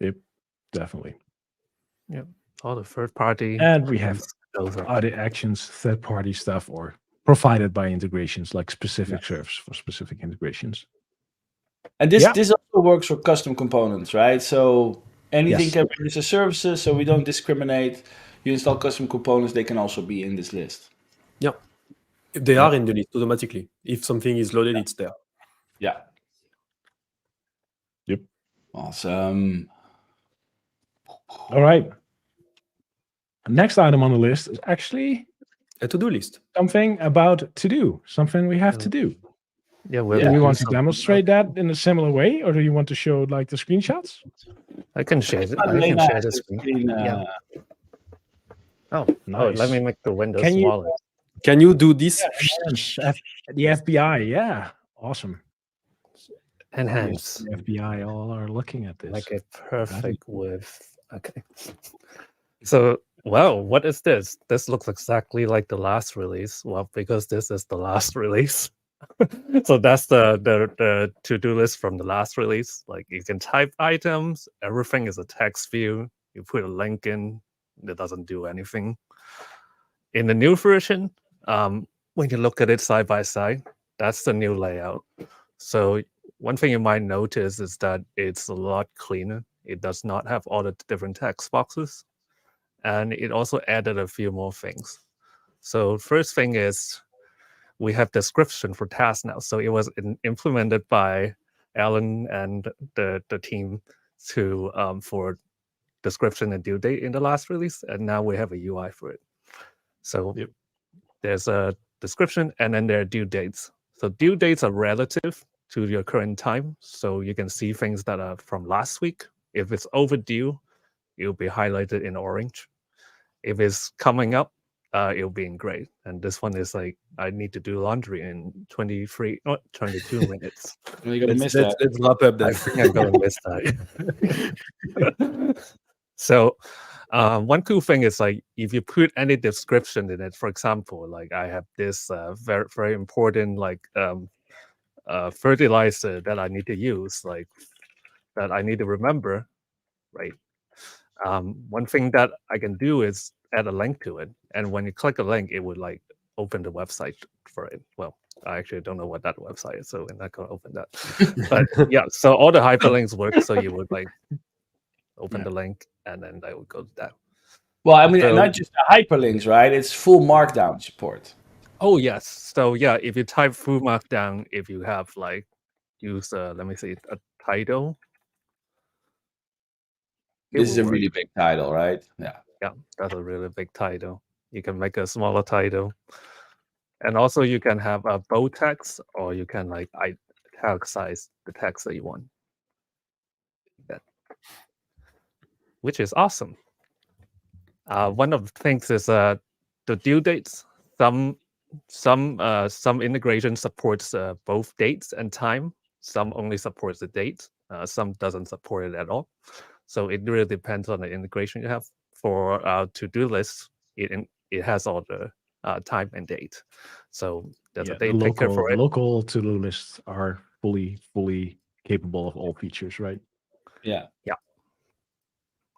Yep, definitely. Yep. All the third party. And we have those are other actions, third-party stuff, or provided by integrations, like specific serves for specific integrations. And this Yeah. this also works for custom components, right? So anything Yes. can be used as services, so we don't discriminate. You install custom components, they can also be in this list. Yeah. They are in the list automatically. If something is loaded, it's there. Yeah. Yep. Awesome. All right. Next item on the list is actually A to-do list. something about to do, something we have to do. Yeah, Do we want to demonstrate that in a similar way, or do you want to show like the screenshots? I can share it. I Lena can share has the the screen. screen, Yeah. Oh, Nice. let me make the window Can you- smaller. Can you do this? The FBI, yeah, awesome. Enhance. The FBI all are looking at this. Make it perfect with. Okay. So, wow, what is this? This looks exactly like the last release. Well, because this is the last release. So that's the to-do list from the last release. Like you can type items, everything is a text view. You put a link in, it doesn't do anything. In the new version, when you look at it side by side, that's the new layout. So one thing you might notice is that it's a lot cleaner. It does not have all the different text boxes. And it also added a few more things. So first thing is we have description for tasks now. So it was implemented by Alan and the team to for description and due date in the last release. And now we have a UI for it. So there's a description and then there are due dates. So due dates are relative to your current time. So you can see things that are from last week. If it's overdue, it'll be highlighted in orange. If it's coming up, it'll be in gray. And this one is like, I need to do laundry in 22 minutes. You're gonna miss Let's that. wrap up I that. think I'm going to miss that. So one cool thing is like if you put any description in it, for example, like I have this very, very important like fertilizer that I need to use, like that I need to remember, right? One thing that I can do is add a link to it. And when you click a link, it would like open the website for it. Well, I actually don't know what that website is, so we're not going to open that. But yeah, so all the hyperlinks work. So you would like open the link and then that would go to that. Well, I mean, So- not just the hyperlinks, right? It's full markdown support. Oh, yes. So yeah, if you type full markdown, if you have like use, let me see, a title. it This is will a work. really big title, right? Yeah. Yeah, that's a really big title. You can make a smaller title. And also you can have a bold text or you can like italicize the text that you want. That. Which is awesome. One of the things is the due dates. Some integration supports both dates and time. Some only supports the date. Some doesn't support it at all. So it really depends on the integration you have. For to-do lists, it has all the time and date. So there's a date picker for it. Local to-do lists are fully capable of all features, right? Yeah. Yeah.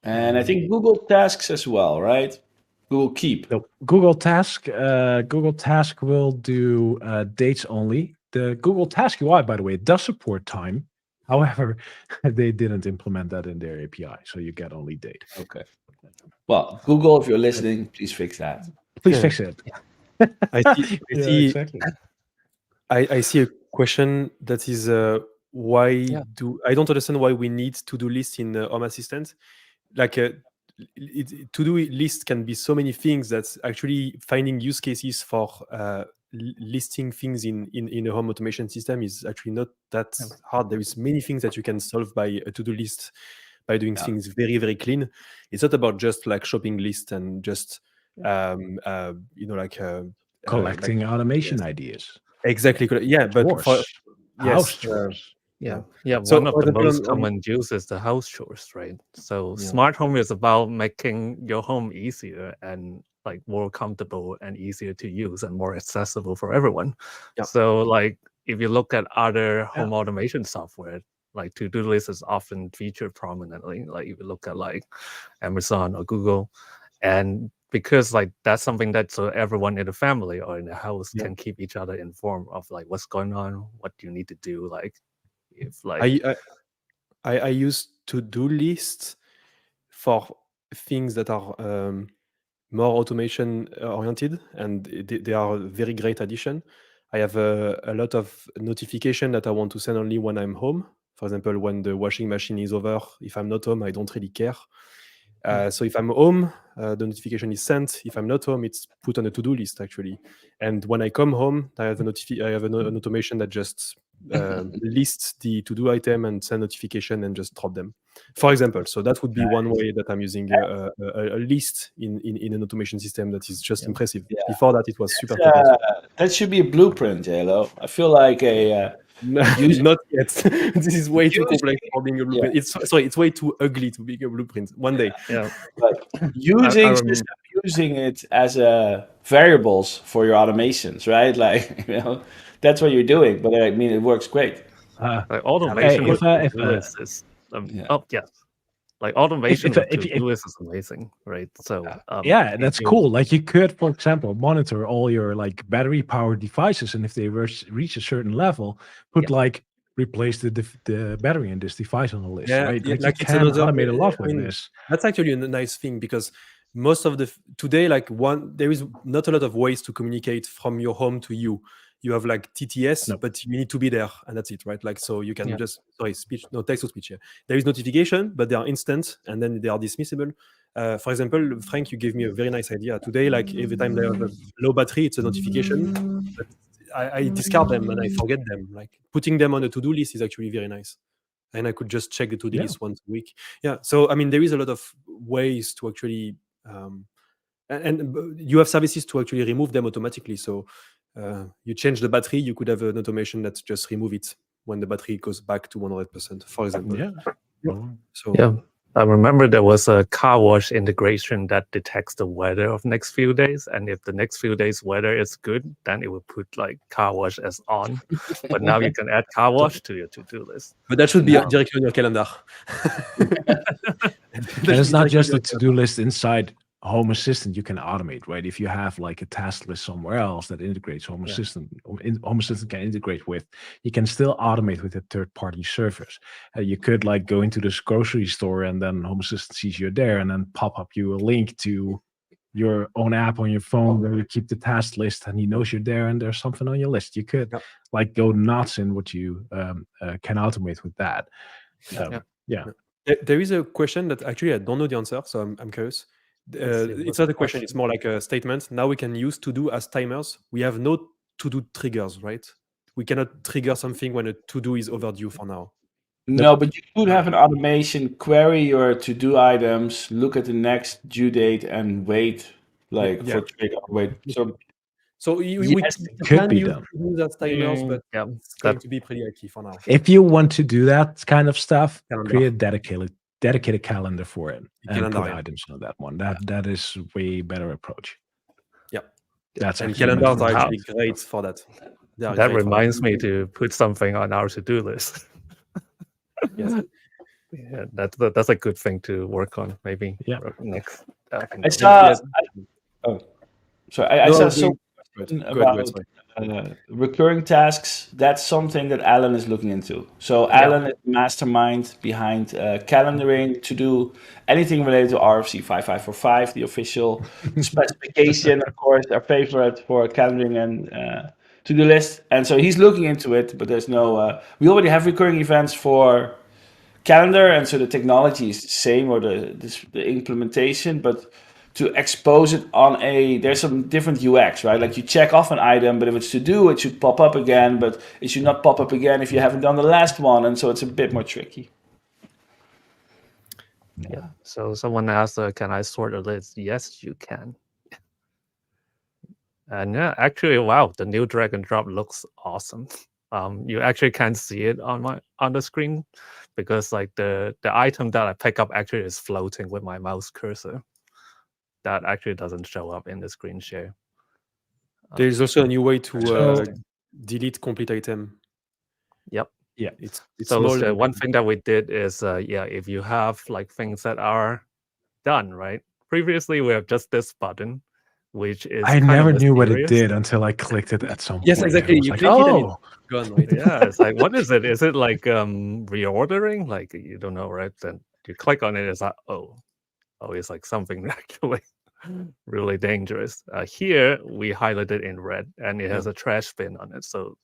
And I think Google Tasks as well, right? Google Keep. No, Google Task will do dates only. the Google Task UI, by the way, it does support time. However, they didn't implement that in their API, so you get only date. Okay. Well, Google, if you're listening, please fix that. Please Yeah. fix it. I see. Exactly. I see a question that is why I don't understand why we need to-do list in Home Assistant. Like to-do list can be so many things that actually finding use cases for listing things in a home automation system is actually not that hard. There is many things that you can solve by a to-do list by doing things very, very clean. It's not about just like shopping list and just Collecting automation ideas. Exactly. Yeah, but House chores. Yeah. So, One of for the example, most common use is the house chores, right? So smart home is about making your home easier and like more comfortable and easier to use and more accessible for everyone. Yeah. So like if you look at other home automation software, like to-do list is often featured prominently. Like if you look at like Amazon or Google, and because like that's something that so everyone in the family or in the house can keep each other informed of like what's going on, what you need to do. Like if like I use to-do lists for things that are more automation oriented, and they are a very great addition. I have a lot of notification that I want to send only when I'm home. For example, when the washing machine is over, if I'm not home, I don't really care. So if I'm home, the notification is sent. If I'm not home, it's put on a to-do list actually. And when I come home, I have an automation that just lists the to-do item and send notification and just drop them. For example, so that would be one way that I'm using a list in an automation system that is just impressive. Before that, it was super complicated. That should be a blueprint, JLo. I feel like not yet. This is way too complex for being a blueprint. It's way too ugly to be a blueprint. One day. But using it as variables for your automations, right? Like that's what you're doing. But I mean, it works great. Like automation with to-do-list is like automation with to-do-list is amazing, right? So that's cool. Like you could, for example, monitor all your like battery powered devices, and if they reach a certain level, put like replace the battery in this device on the list, right? Like you can automate a lot with this. That's actually a nice thing because most of today, like there is not a lot of ways to communicate from your home to you. You have like TTS, but you need to be there, and that's it, right? Like, so you can just text to speech. There is notification, but they are instant, and then they are dismissible. For example, Frank, you gave me a very nice idea today. Like every time they have a low battery, it's a notification. But I discard them and I forget them. Like putting them on a to-do list is actually very nice, and I could just check the to-do list once a week. So I mean, there is a lot of ways to actually, and you have services to actually remove them automatically. So. You change the battery, you could have an automation that just remove it when the battery goes back to 100%, for example. I remember there was a car wash integration that detects the weather of next few days, and if the next few days weather is good, then it will put like car wash as on. But now you can add car wash to your to-do list. But that should be directly on your calendar. And it's not just the to-do list inside Home Assistant you can automate, right? If you have like a task list somewhere else that integrates Home Assistant, Home Assistant can integrate with, you can still automate with a third-party service. You could like go into this grocery store and then Home Assistant sees you're there and then pop up you a link to your own app on your phone where you keep the task list and he knows you're there and there's something on your list. You could like go nuts in what you can automate with that. There is a question that actually I don't know the answer, so I'm curious. It's not a question, it's more like a statement. Now we can use to-do as timers. We have no to-do triggers, right? We cannot trigger something when a to-do is overdue for now. No, but you could have an automation query your to-do items, look at the next due date and wait for trigger. So we can use to-do as timers, but it's going to be pretty key for now. If you want to do that kind of stuff, create a dedicated calendar for it and put items on that one. That is a way better approach. And calendars are actually great for that. That reminds me to put something on our to-do list. That's a good thing to work on. Maybe next. I saw. I saw question Go ahead, go ahead, about sorry. recurring tasks, that's something that Alan is looking into. So Alan is the mastermind behind calendaring to do anything related to RFC 5545, the official specification, of course, our favorite for calendaring and to-do list. And so he's looking into it, but there's no. We already have recurring events for calendar, and so the technology is the same, or the implementation, but to expose it on there's some different UX, right? Like you check off an item, but if it's to do, it should pop up again, but it should not pop up again if you haven't done the last one, and so it's a bit more tricky. Yeah. So someone asked, can I sort a list? Yes, you can. And yeah, actually, wow, the new drag and drop looks awesome. You actually can't see it on the screen because like the item that I pick up actually is floating with my mouse cursor. That actually doesn't show up in the screen share. There's also a new way to So- delete complete item. Yep. Yeah. It's So small. the one thing that we did is, if you have like things that are done, right? Previously, we have just this button, which is I kind never of knew what it mysterious. did until I clicked it at some Yes, point. exactly. I was You like, click it and it's oh, gone, right? Yeah, it's like, what is it? Is it like reordering? Like you don't know, right? Then you click on it, it's like, oh, it's like something actually really dangerous. Here we highlighted in red, and it has a trash bin on it, so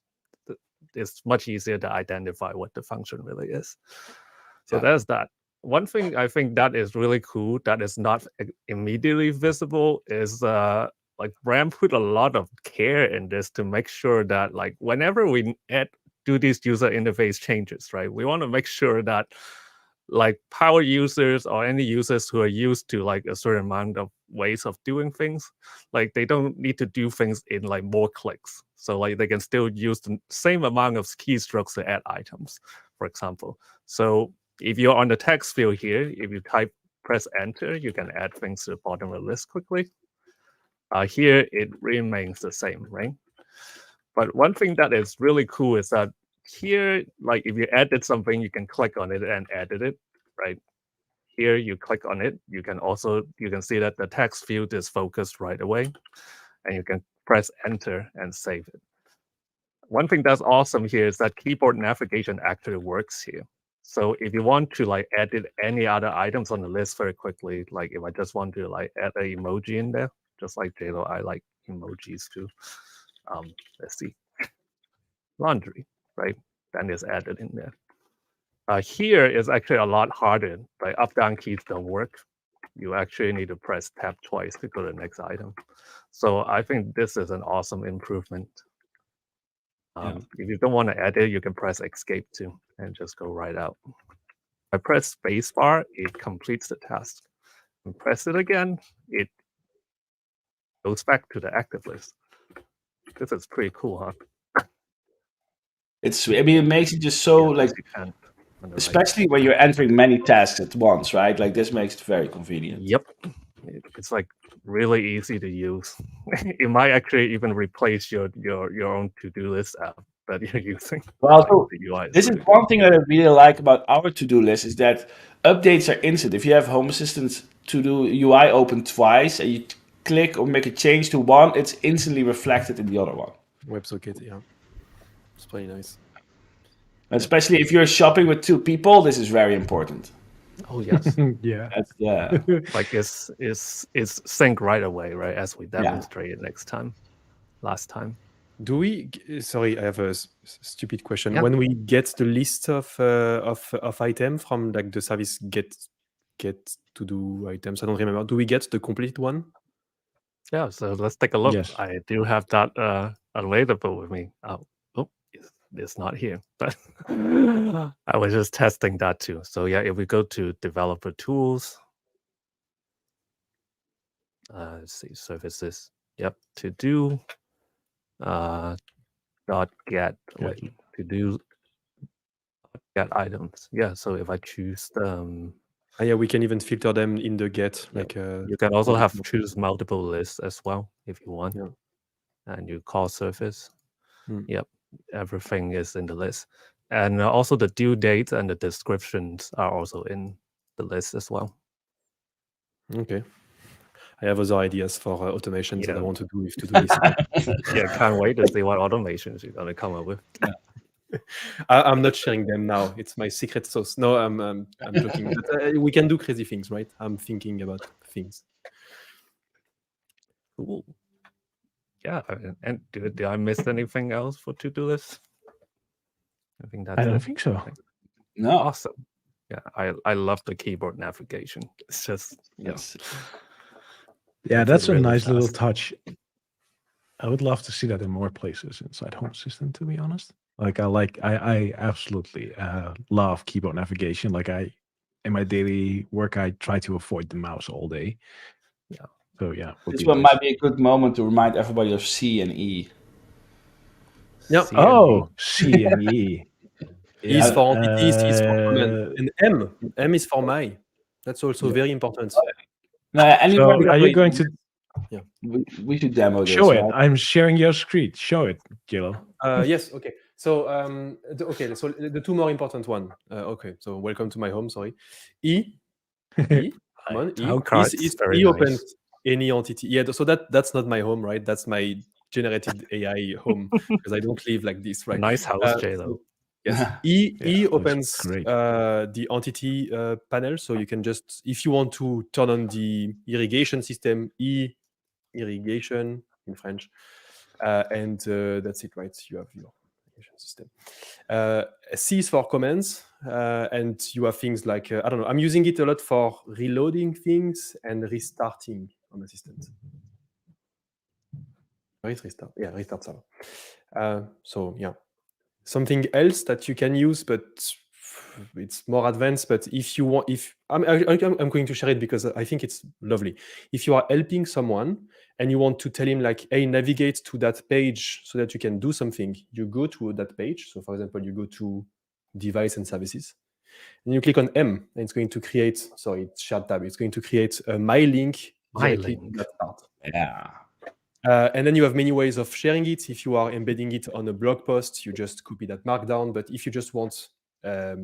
it's much easier to identify what the function really is. So there's that. One thing I think that is really cool that is not immediately visible is like Bram put a lot of care in this to make sure that like whenever we do these user interface changes, right, we want to make sure that like power users or any users who are used to like a certain amount of ways of doing things, like they don't need to do things in like more clicks. So like they can still use the same amount of keystrokes to add items, for example. So if you're on the text field here, if you press enter, you can add things to the bottom of the list quickly. Here it remains the same, right? But one thing that is really cool is that here, like if you added something, you can click on it and edit it, right? Here you click on it, you can see that the text field is focused right away, and you can press enter and save it. One thing that's awesome here is that keyboard navigation actually works here. So if you want to like edit any other items on the list very quickly, like if I just want to like add an emoji in there, just like JLo, I like emojis too. Let's see, laundry, right? Then it's added in there. Here is actually a lot harder. Like up-down keys don't work. You actually need to press tab twice to go to the next item. So I think this is an awesome improvement. If you don't want to edit, you can press escape too and just go right out. I press spacebar, it completes the task. And press it again, it goes back to the active list. This is pretty cool, huh? It makes it just so like, especially when you're entering many tasks at once, right? Like this makes it very convenient. Yep. It's like really easy to use. It might actually even replace your own to-do list app that you're using. Well, Like, so the UI this is really one thing that I really like about our to-do list is that updates are instant. If you have Home Assistant's to-do UI open twice and you click or make a change to one, it's instantly reflected in the other one. WebSocket, yeah. It's pretty nice. Especially if you're shopping with two people, this is very important. Oh yes. yeah. Like it's sync right away, right? As we demonstrated last time. Do we? Sorry, I have a stupid question. Yeah. When we get the list of item from like the service get to do items, I don't remember. Do we get the complete one? Yeah. So let's take a look. Yes. I do have that available with me. It's not here, but I was just testing that too. So yeah, if we go to developer tools, let's see, services. Yep, to do dot get to do get items. Yeah, so if I choose yeah, we can even filter them in the get. Like you can also have choose multiple lists as well if you want. Yeah. And you call service. Yep, everything is in the list. And also the due date and the descriptions are also in the list as well. Okay. I have other ideas for automations that I Yeah. want to do with to-do lists. Yeah, can't wait to see what automations you're gonna come up with. I'm not sharing them now. It's my secret sauce. No, I'm joking. But we can do crazy things, right? I'm thinking about things. Cool. Yeah, and did I miss anything else for to-do list? I think that's I don't it. think so. No, Awesome. Yeah, I love the keyboard navigation. It's just that's Yeah, makes it that's a really nice little fast. touch. I would love to see that in more places inside Home Assistant, to be honest. Like I absolutely love keyboard navigation. Like in my daily work, I try to avoid the mouse all day. Yeah. So yeah, would this be one nice. might be a good moment to remind everybody of C and E. Yeah. C and Oh, C and E. E is for entity, C is for command, Uh, and M is for my. That's also very important. No, so anybody, are you going to we should demo this, show it? right? I'm sharing your screen. Show it, Gillo. Yes. Okay. So So the two more important one. Okay. So welcome to my home. Sorry. E. Come on. E. Okay, it's very opens nice. any entity. Yeah. So that's not my home, right? That's my generated AI home because I don't live like this, right? Nice house, JLo. Yes. Yeah, E looks opens great. the entity panel, so you can just, if you want to turn on the irrigation system, irrigation in French, and that's it, right? You have your irrigation system. C is for commands, and you have things like I don't know. I'm using it a lot for reloading things and restarting on Assistant. Restart. Yeah, restart server. So yeah. Something else that you can use, but it's more advanced. But if you want, I'm going to share it because I think it's lovely. If you are helping someone and you want to tell him like, hey, navigate to that page so that you can do something, you go to that page. So for example, you go to device and services, and you click on M, and it's going to create, sorry, it's shared tab. It's going to create a my link directly to that part. Yeah. And then you have many ways of sharing it. If you are embedding it on a blog post, you just copy that markdown. But if you just want a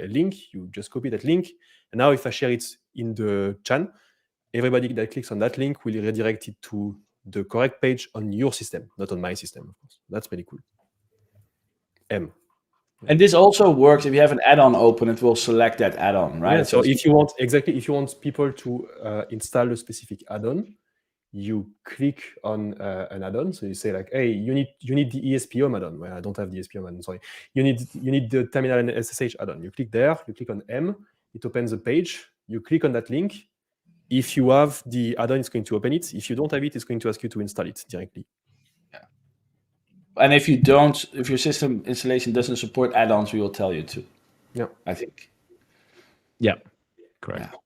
link, you just copy that link. And now if I share it in the chat, everybody that clicks on that link will redirect it to the correct page on your system, not on my system, of course. That's pretty cool. M. And this also works if you have an add-on open, it will select that add-on, right? Yeah, so if you want people to install a specific add-on, you click on an add-on. So you say like, hey, you need the ESP add-on. Well, I don't have the ESP add-on, sorry. You need the terminal and SSH add-on. You click there, you click on M, it opens a page, you click on that link. If you have the add-on, it's going to open it. If you don't have it, it's going to ask you to install it directly. Yeah. And if your system installation doesn't support add-ons, we will tell you to. Yeah. I think. Yeah. Correct. Yeah.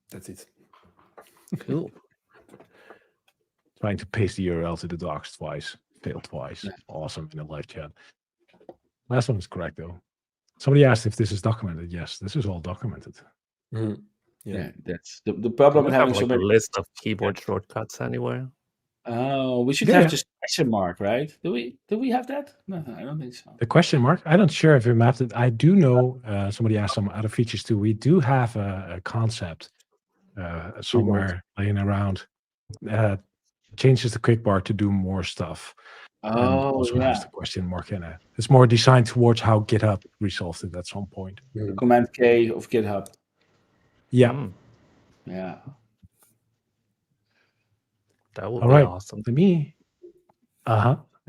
That's it. Cool. Trying to paste the URL to the docs twice. Failed twice. Yeah. Awesome in the live chat. Last one is correct though. Somebody asked if this is documented. Yes, this is all documented. Mm-hmm. Yeah, that's the problem with having have so like a many. list of keyboard shortcuts anywhere. Oh, we should Yeah. have just question mark, right? Do we have that? No, I don't think so. The question mark. I'm not sure if we mapped it. I do know somebody asked some other features too. We do have a concept somewhere laying around. Changes the quick bar to do more stuff. And Oh, also yeah. has the question mark in it. It's more designed towards how GitHub resolved it at some point. Command K of GitHub. Yeah. Mm, Yeah. that would All be right. awesome. To me,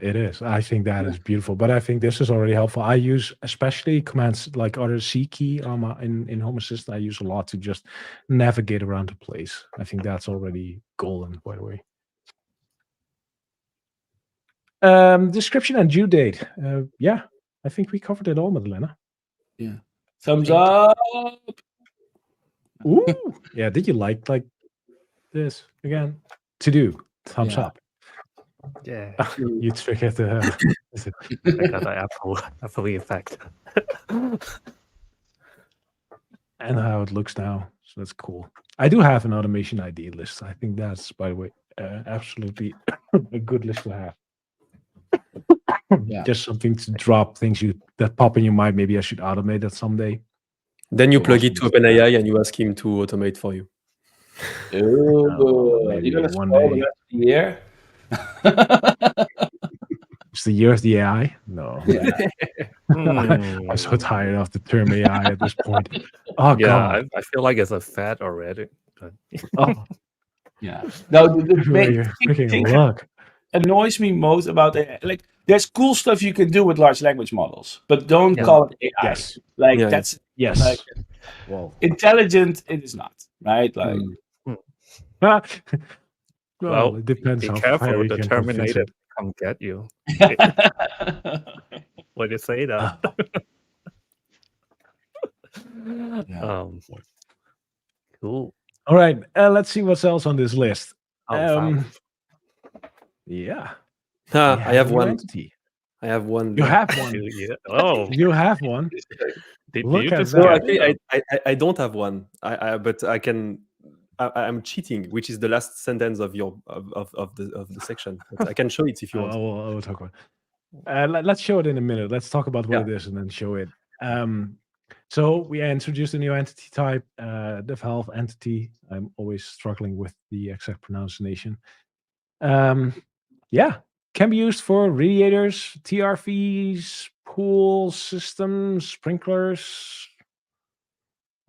it is. I think that is beautiful. But I think this is already helpful. I use especially commands like other C key in Home Assistant. I use a lot to just navigate around the place. I think that's already golden, by the way. Description and due date. Yeah, I think we covered it all, Madalena. Yeah. Thumbs Thank you. up. Ooh, yeah. Did you like this again? To do thumbs Yeah. up. Yeah, You triggered the. I got the Apple effect. And how it looks now. So that's cool. I do have an automation ID list. I think that's, by the way, absolutely a good list to have. Yeah. Just something to drop things that pop in your mind. Maybe I should automate that someday. Then you So plug awesome it to list to have. OpenAI and you ask him to automate for you. Ooh, maybe you're gonna one spoil the day. rest of the year. It's the year of the AI. No, I'm so tired of the term AI at this point. Oh Yeah, God. I feel like it's a fad already. But Oh, Yeah. No, the everywhere main you freaking thing look. annoys me most about AI. Like, there's cool stuff you can do with large language models, but don't Yeah. call it AI. Yes. Like, Yeah. that's Yes. like Well. intelligent. It is not, right? Like, Well, Well, it depends be how careful, far you the can confess Terminator it. come get you. When you say that. Yeah. Cool. All right, let's see what's else on this list. Valve. Yeah, Ah, we I have a new one. entity. I have one. You there. have one. Yeah. Oh, You have one. did Look you at just that. No, get actually, it? I don't have one. But I can. I'm cheating, which is the last sentence of your of the section. But I can show it if you want. I will talk about it. Let's show it in a minute. Let's talk about what Yeah. it is and then show it. So we introduced a new entity type, the Valve entity. I'm always struggling with the exact pronunciation. Yeah, can be used for radiators, TRVs, pool systems, sprinklers.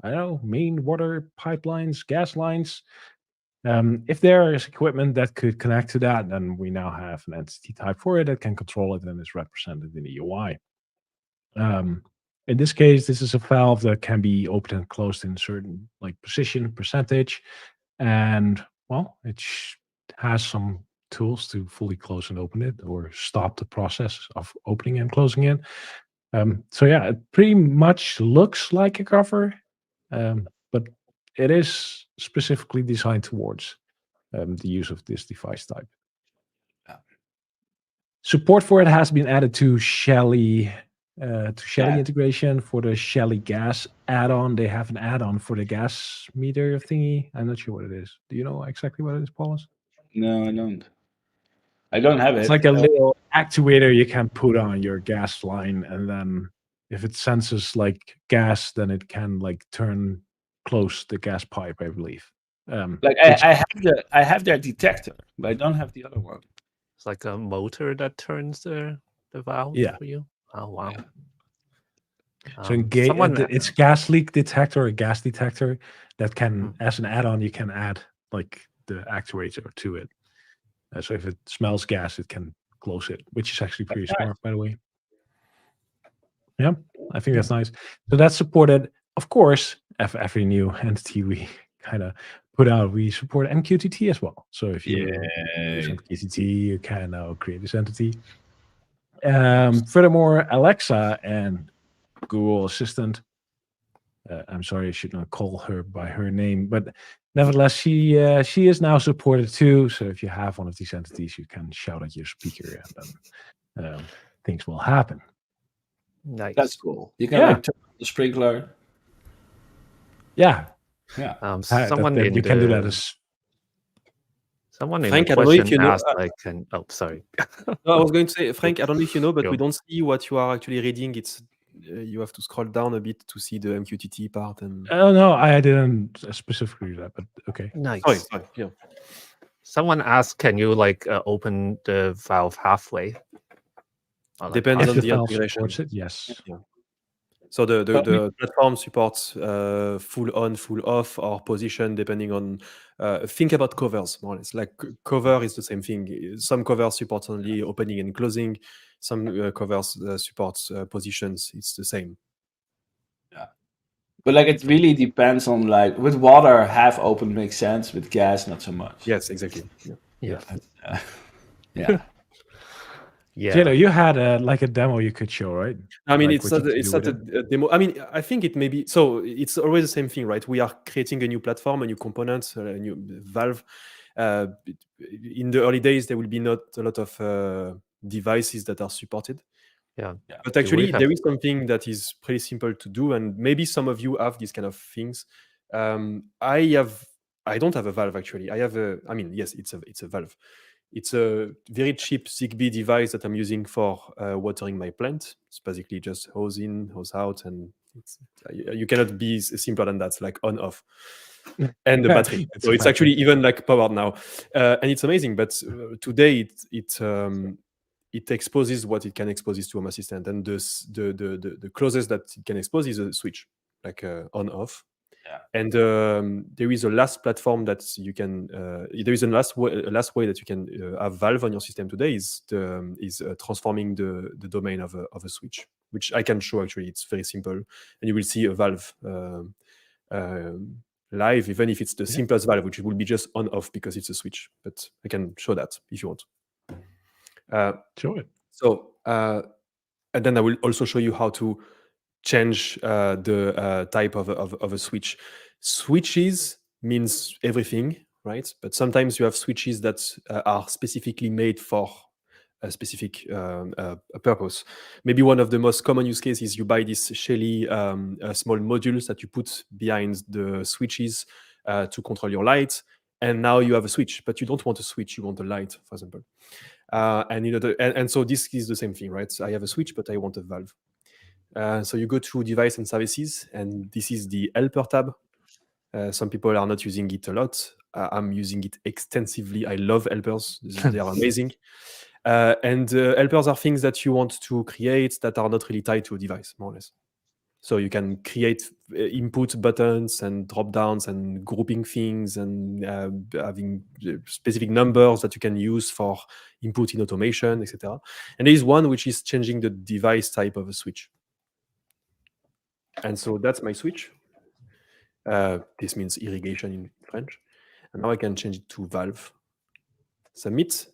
I don't know, main water pipelines, gas lines. If there is equipment that could connect to that, then we now have an entity type for it that can control it and is represented in the UI. In this case, this is a valve that can be opened and closed in certain position, percentage, and well, it has some tools to fully close and open it or stop the process of opening and closing it. So yeah, it pretty much looks like a cover, but it is specifically designed towards the use of this device type. Support for it has been added to Shelly integration for the Shelly gas add-on. They have an add-on for the gas meter thingy. I'm not sure what it is. Do you know exactly what it is, Paulus? No, I don't. I don't have it. It's like a little actuator you can put on your gas line, and then if it senses gas, then it can close the gas pipe, I believe. I have their detector, but I don't have the other one. It's like a motor that turns the valve for you. Oh wow. So it's gas leak detector, a gas detector that can, as an add-on, you can add the actuator to it. So if it smells gas, it can close it, which is actually pretty smart, by the way. Yeah, I think that's nice. So that's supported. Of course, every new entity we kind of put out, we support MQTT as well. So if you use MQTT, you can now create this entity. Furthermore, Alexa and Google Assistant. I'm sorry, I should not call her by her name, but nevertheless, she is now supported too. So if you have one of these entities, you can shout at your speaker, and then things will happen. Nice. That's cool. You can turn on the sprinkler. Yeah. Someone you can do that as. Someone in Frank, the I don't know if question you know. asked, oh, sorry. No, I was going to say, Frank, I don't know if you know, but Go. we don't see what you are actually reading. It's you have to scroll down a bit to see the MQTT part. And Oh no, I didn't specifically do that, but okay. Nice. Sorry. Yeah. Someone asked, can you open the valve halfway? Depends if on the valve integration. supports it, yes. Yeah. So the platform supports full on, full off, or position depending on. Think about covers more or less. Like cover is the same thing. Some covers support only opening and closing. Some covers supports positions. It's the same. Yeah, but it really depends on with water, half open makes sense. With gas, not so much. Yes, exactly. Yeah. Yeah. Yeah. Jado, you had a demo you could show, right? I mean, it's not a demo. I mean, I think it may be. So it's always the same thing, right? We are creating a new platform, a new component, a new valve. In the early days, there will be not a lot of devices that are supported. Yeah. But actually, there is something that is pretty simple to do, and maybe some of you have these kind of things. I don't have a valve actually. I mean, yes, it's a valve. It's a very cheap Zigbee device that I'm using for watering my plant. It's basically just hose in, hose out, and you cannot be simpler than that. It's like on off. and the battery. It's So a it's battery. actually even like powered now, and it's amazing. But today it exposes what it can expose to Home Assistant, and the closest that it can expose is a switch, like on off. Yeah. And there is a last platform that you can. There is a last way that you can have Valve on your system today is transforming the domain of a switch, which I can show. Actually, it's very simple, and you will see a Valve live, even if it's the simplest Valve, which will be just on off because it's a switch. But I can show that if you want. Show it. So, and then I will also show you how to change the type of a switch. Switches means everything, right? But sometimes you have switches that are specifically made for a specific purpose. Maybe one of the most common use cases is you buy these Shelly small modules that you put behind the switches to control your light, and now you have a switch, but you don't want a switch, you want a light, for example. And so this is the same thing, right? So I have a switch, but I want a valve. So you go through device and services, and this is the helper tab. Some people are not using it a lot. I'm using it extensively. I love helpers. They are amazing. And helpers are things that you want to create that are not really tied to a device, more or less. So you can create input buttons and drop downs and grouping things and having specific numbers that you can use for input in automation, etc. And there is one which is changing the device type of a switch. And so that's my switch. This means irrigation in French. And now I can change it to valve. Submit.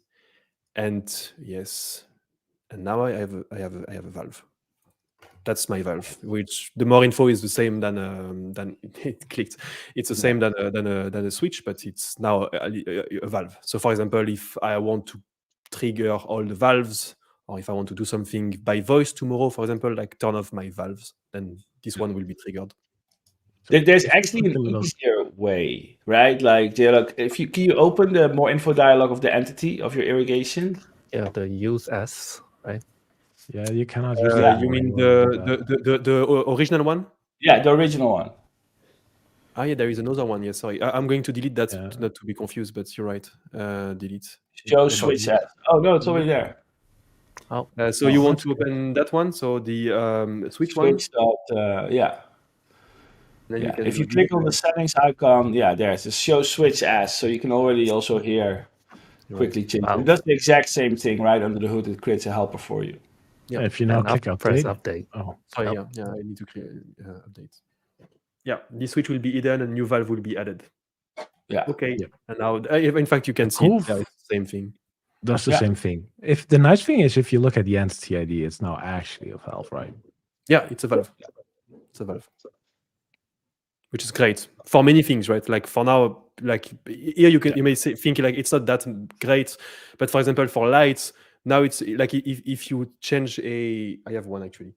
And yes. And now I have a valve. That's my valve. Which the more info is the same than it clicked. It's the same than a switch, but it's now a valve. So for example, if I want to trigger all the valves, or if I want to do something by voice tomorrow, for example, like turn off my valves, then this one will be triggered. So there's actually an easier way, right? Like, can you open the more info dialog of the entity of your irrigation? Yeah, the use as, right? Yeah, you cannot use that. You mean the original one? Yeah, the original one. Ah, yeah, there is another one. Yeah, sorry. I'm going to delete that not to be confused, but you're right. Delete. Show switch as. Oh, no, it's already there. Oh, so you want to open that one? So the switch one? Yeah. Then yeah. If you click on the settings icon, there's a show switch as. So you can already also here quickly change it. It does the exact same thing right under the hood. It creates a helper for you. Yeah. If you now click press update. Oh, sorry. Yeah. I need to create update. Yeah, this switch will be hidden and new valve will be added. Yeah. Okay. Yeah. And now, in fact, you can see it's the same thing. That's the same thing. If the nice thing is, if you look at the entity ID, it's now actually a valve, right? Yeah, it's a valve. It's a valve. Which is great for many things, right? Like for now, like here you may think like it's not that great, but for example, for lights, now it's like if you change I have one actually.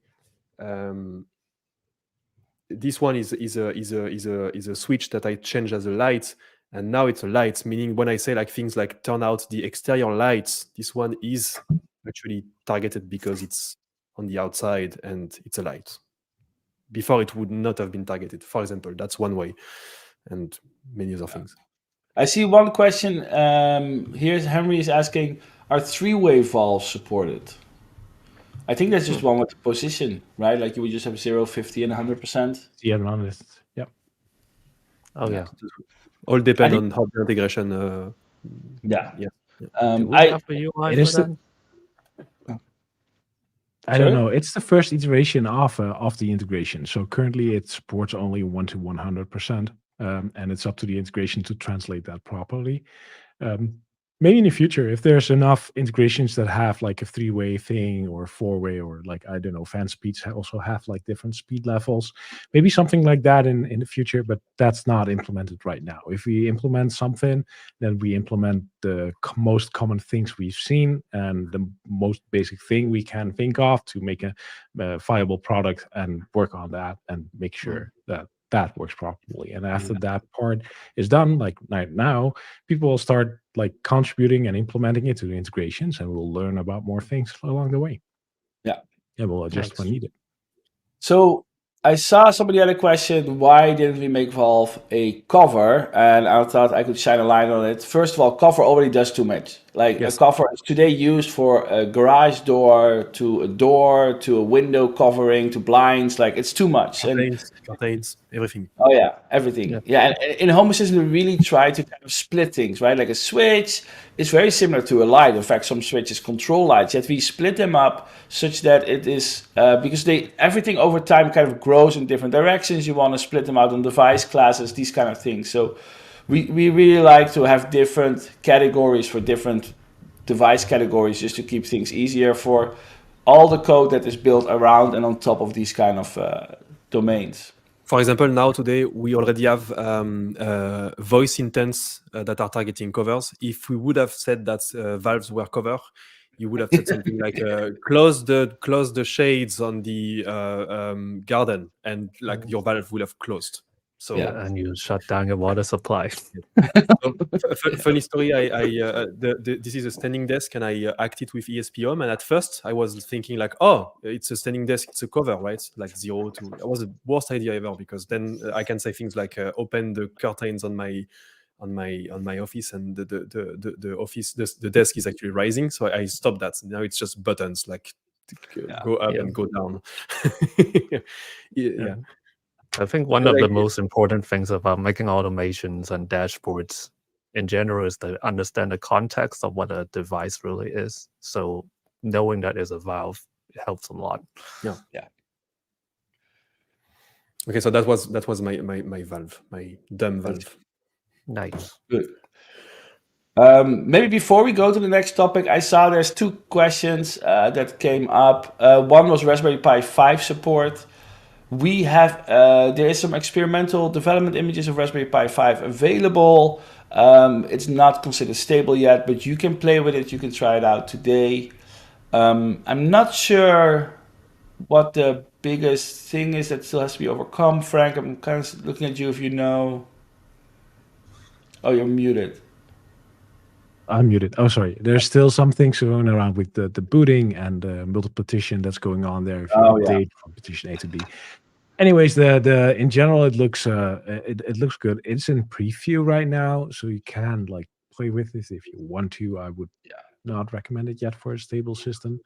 This one is a switch that I change as a light, and now it's a light. Meaning when I say like things like turn out the exterior lights, this one is actually targeted because it's on the outside and it's a light. Before it would not have been targeted. For example, that's one way, and many other things. I see one question. Here's Henry is asking: are three-way valves supported? I think that's just one with the position, right? Like you would just have 0, 50, and 100%. Yeah, honest. Yeah. Oh yeah. All depend on how the integration. I don't know. It's the first iteration of the integration. So currently it supports only 1 to 100%, and it's up to the integration to translate that properly. Maybe in the future, if there's enough integrations that have like a 3-way thing or 4-way, or like, I don't know, fan speeds also have like different speed levels, maybe something like that in the future, but that's not implemented right now. If we implement something, then we implement the most common things we've seen and the most basic thing we can think of to make a viable product and work on that and make sure that works properly. And after that part is done, like right now, people will start like contributing and implementing it to the integrations, and we'll learn about more things along the way. Yeah. And we'll adjust when needed. So I saw somebody had a question, why didn't we make Valve a cover? And I thought I could shine a light on it. First of all, cover already does too much. Like Yes. a cover is today used for a garage door to a window covering to blinds. Like it's too much. And Curtains, everything. oh yeah, everything. Yeah. Yeah, and in home assistant we really try to kind of split things, right? Like a switch is very similar to a light. In fact, some switches control lights. Yet we split them up such that it is because everything over time kind of grows in different directions. You want to split them out on device classes, these kind of things. So we really like to have different categories for different device categories just to keep things easier for all the code that is built around and on top of these kind of domains. For example, now today we already have voice intents that are targeting covers. If we would have said that valves were cover, you would have said something like close the shades on the garden, and like your valve would have closed. So Yeah. And you shut down your water supply. funny story. This is a standing desk, and I act it with ESP Home. And at first, I was thinking like, oh, it's a standing desk, it's a cover, right? Like 0 to. That was the worst idea ever, because then I can say things like open the curtains on my office, and the office the desk is actually rising. So I stopped that. Now it's just buttons like go up Yeah. and go down. yeah. I think one of the most important things about making automations and dashboards in general is to understand the context of what a device really is. So knowing that is a valve helps a lot. Yeah. Yeah. Okay, so that was my valve, my dumb valve. Nice. Good. Maybe before we go to the next topic, I saw there's 2 questions that came up. One was Raspberry Pi 5 support. We have there is some experimental development images of Raspberry Pi 5 available. It's not considered stable yet, but you can play with it. You can try it out today. I'm not sure what the biggest thing is that still has to be overcome. Frank, I'm kind of looking at you if you know. Oh, you're muted. I'm muted. Oh, sorry. There's still some things going around with the booting and the multiplication that's going on there. If you update from petition A to B. Anyways, the in general it looks good. It's in preview right now, so you can like play with it if you want to. I would not recommend it yet for a stable system.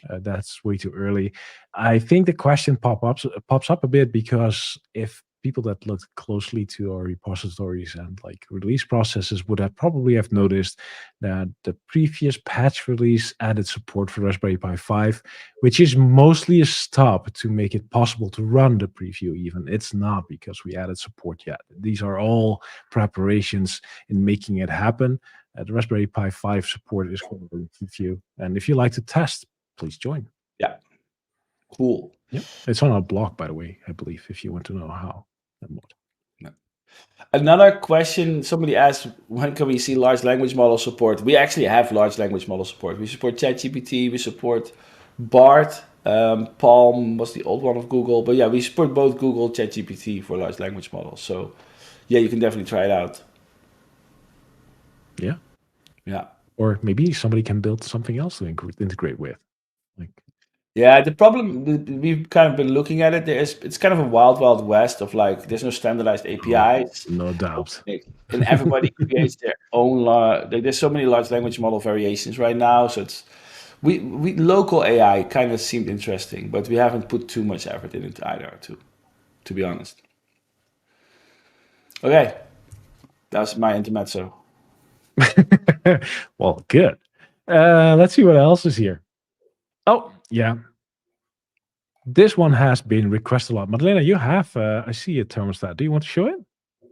That's way too early. I think the question pops up a bit because if people that looked closely to our repositories and like release processes would have probably have noticed that the previous patch release added support for Raspberry Pi 5, which is mostly a stop to make it possible to run the preview even. It's not because we added support yet. These are all preparations in making it happen. The Raspberry Pi 5 support is going to preview. And if you like to test, please join. Yeah. Cool. Yep. It's on our blog, by the way, I believe, if you want to know how and what. Another question, somebody asked, when can we see large language model support? We actually have large language model support. We support ChatGPT, we support BART, Palm was the old one of Google. But yeah, we support both Google, ChatGPT for large language models. So yeah, you can definitely try it out. Yeah. Yeah. Or maybe somebody can build something else to integrate with. Like, yeah, the problem, we've kind of been looking at it, it's kind of a wild, wild west of like, there's no standardized APIs. No doubt. And everybody creates their own, there's so many large language model variations right now. So it's, we local AI kind of seemed interesting, but we haven't put too much effort in it either, to be honest. Okay, that's my intermezzo. Well, good. Let's see what else is here. Oh, yeah. This one has been requested a lot. Madalena, you have, I see a thermostat. Do you want to show it?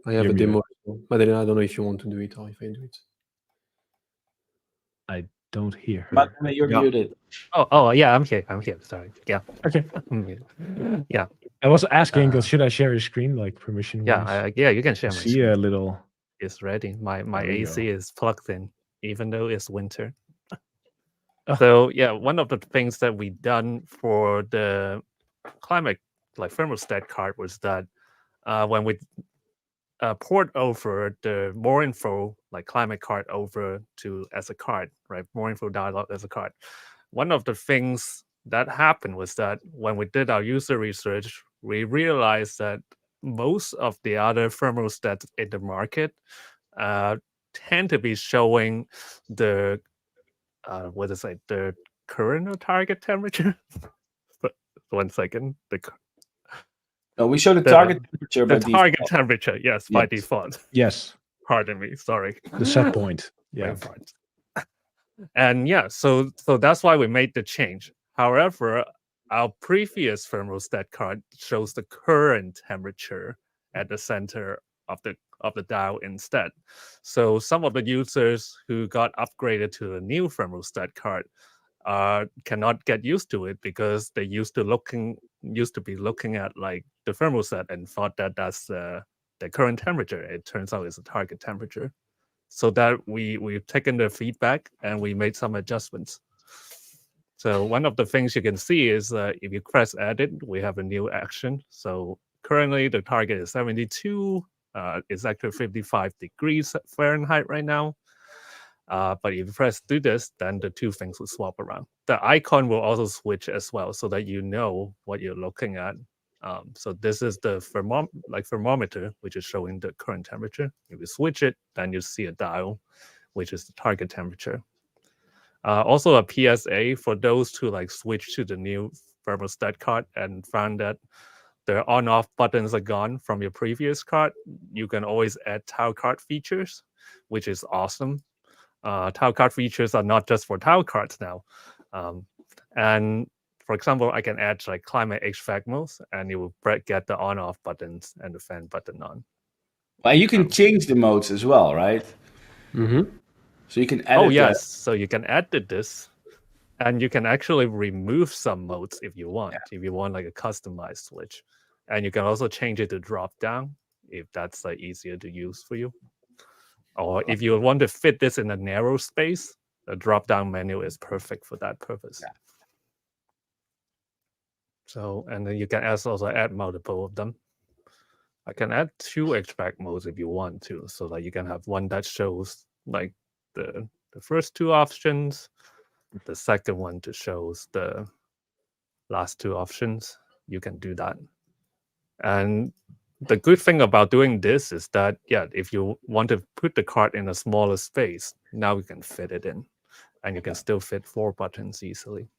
I have a demo. Madalena, I don't know if you want to do it or if I do it. I don't hear her. Madalena, you're muted. Oh, yeah, I'm here. Sorry. Yeah. Okay. Yeah. I was asking, should I share your screen, like permission? Yeah, you can share my see screen. a little. It's ready. My AC is plugged in, even though it's winter. Oh. So yeah, one of the things that we done for the climate like thermostat card was that when we port over the more info like climate card over to as a card, right? More info dialog as a card. One of the things that happened was that when we did our user research, we realized that most of the other thermostats in the market tend to be showing the the current or target temperature. But 1 second. No, we show the The- target temperature The by target default. temperature, yes, by Yes. default. Yes, Pardon me, sorry. the set point. Brain Yeah. fart. And yeah, so that's why we made the change. However, our previous thermostat card shows the current temperature at the center of the dial instead. So some of the users who got upgraded to the new thermostat card cannot get used to it because they used to be looking at like the thermostat and thought that that's the current temperature. It turns out it's the target temperature. So that we've taken the feedback and we made some adjustments. So one of the things you can see is if you press edit, we have a new action. So currently the target is 72. It's actually 55 degrees Fahrenheit right now. But if you press do this, then the two things will swap around. The icon will also switch as well so that you know what you're looking at. So this is the thermometer, which is showing the current temperature. If you switch it, then you see a dial, which is the target temperature. Also a PSA for those who like switch to the new thermostat card and found that the on-off buttons are gone from your previous card. You can always add tile card features, which is awesome. Tile card features are not just for tile cards now. And for example, I can add like climate HVAC modes and you will get the on-off buttons and the fan button on. Well, you can change the modes as well, right? Mm-hmm. So you can edit. Oh yes, so you can edit this, and you can actually remove some modes if you want. If you want like a customized switch, and you can also change it to drop down if that's like easier to use for you. Or if you want to fit this in a narrow space, the drop down menu is perfect for that purpose. Yeah. So, and then you can also add multiple of them. I can add 2 HVAC modes if you want to, so that you can have one that shows like the first 2 options, the second one to shows the last 2 options. You can do that. And the good thing about doing this is that, yeah, if you want to put the card in a smaller space, now you can fit it in, and you can still fit 4 buttons easily.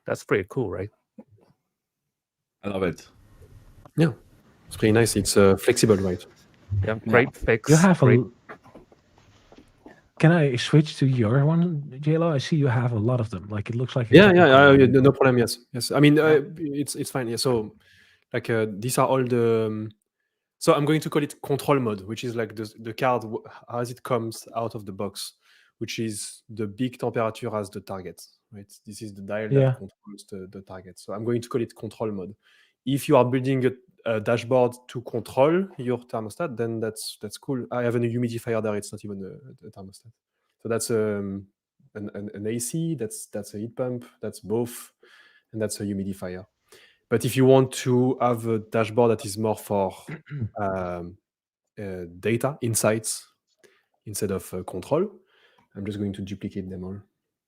That's pretty cool, right? I love it. Yeah, it's pretty nice. It's flexible, right? Yeah, great fix. You have great... Can I switch to your one, JLo? I see you have a lot of them. Like it looks like. Yeah, no problem. Yes. I mean, it's fine. Yeah. So, like, these are all the. So I'm going to call it control mode, which is like the card as it comes out of the box, which is the big temperature as the target, right? This is the dial that controls the target. So I'm going to call it control mode. If you are building a dashboard to control your thermostat, then that's cool. I have a humidifier there. It's not even a thermostat. So that's an AC. That's a heat pump. That's both, and that's a humidifier. But if you want to have a dashboard that is more for data insights instead of control, I'm just going to duplicate them all.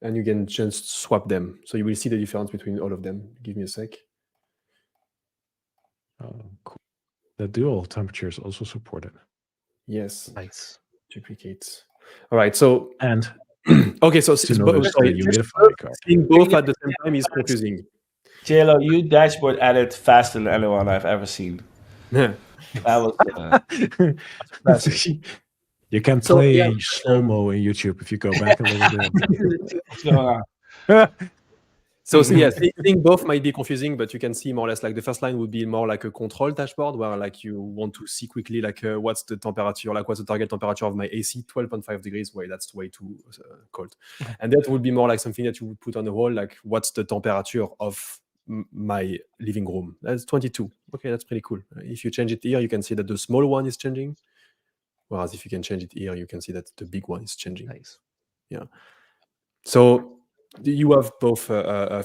And you can just swap them. So you will see the difference between all of them. Give me a sec. Oh, cool. The dual temperature is also supported. Yes. Nice. Duplicate. All right. So and okay. So seeing both at the same time is confusing. JLo, you dashboard edit faster than anyone I've ever seen. Yeah. That was you can play slow-mo in YouTube if you go back a little bit. What's going on? So yes, I think both might be confusing, but you can see more or less like the first line would be more like a control dashboard where like you want to see quickly like what's the temperature, like what's the target temperature of my AC, 12.5 degrees. Well, that's way too cold. And that would be more like something that you would put on the wall, like what's the temperature of my living room. That's 22. Okay, that's pretty cool. If you change it here, you can see that the small one is changing. Whereas if you can change it here, you can see that the big one is changing. Nice. Yeah. So you have both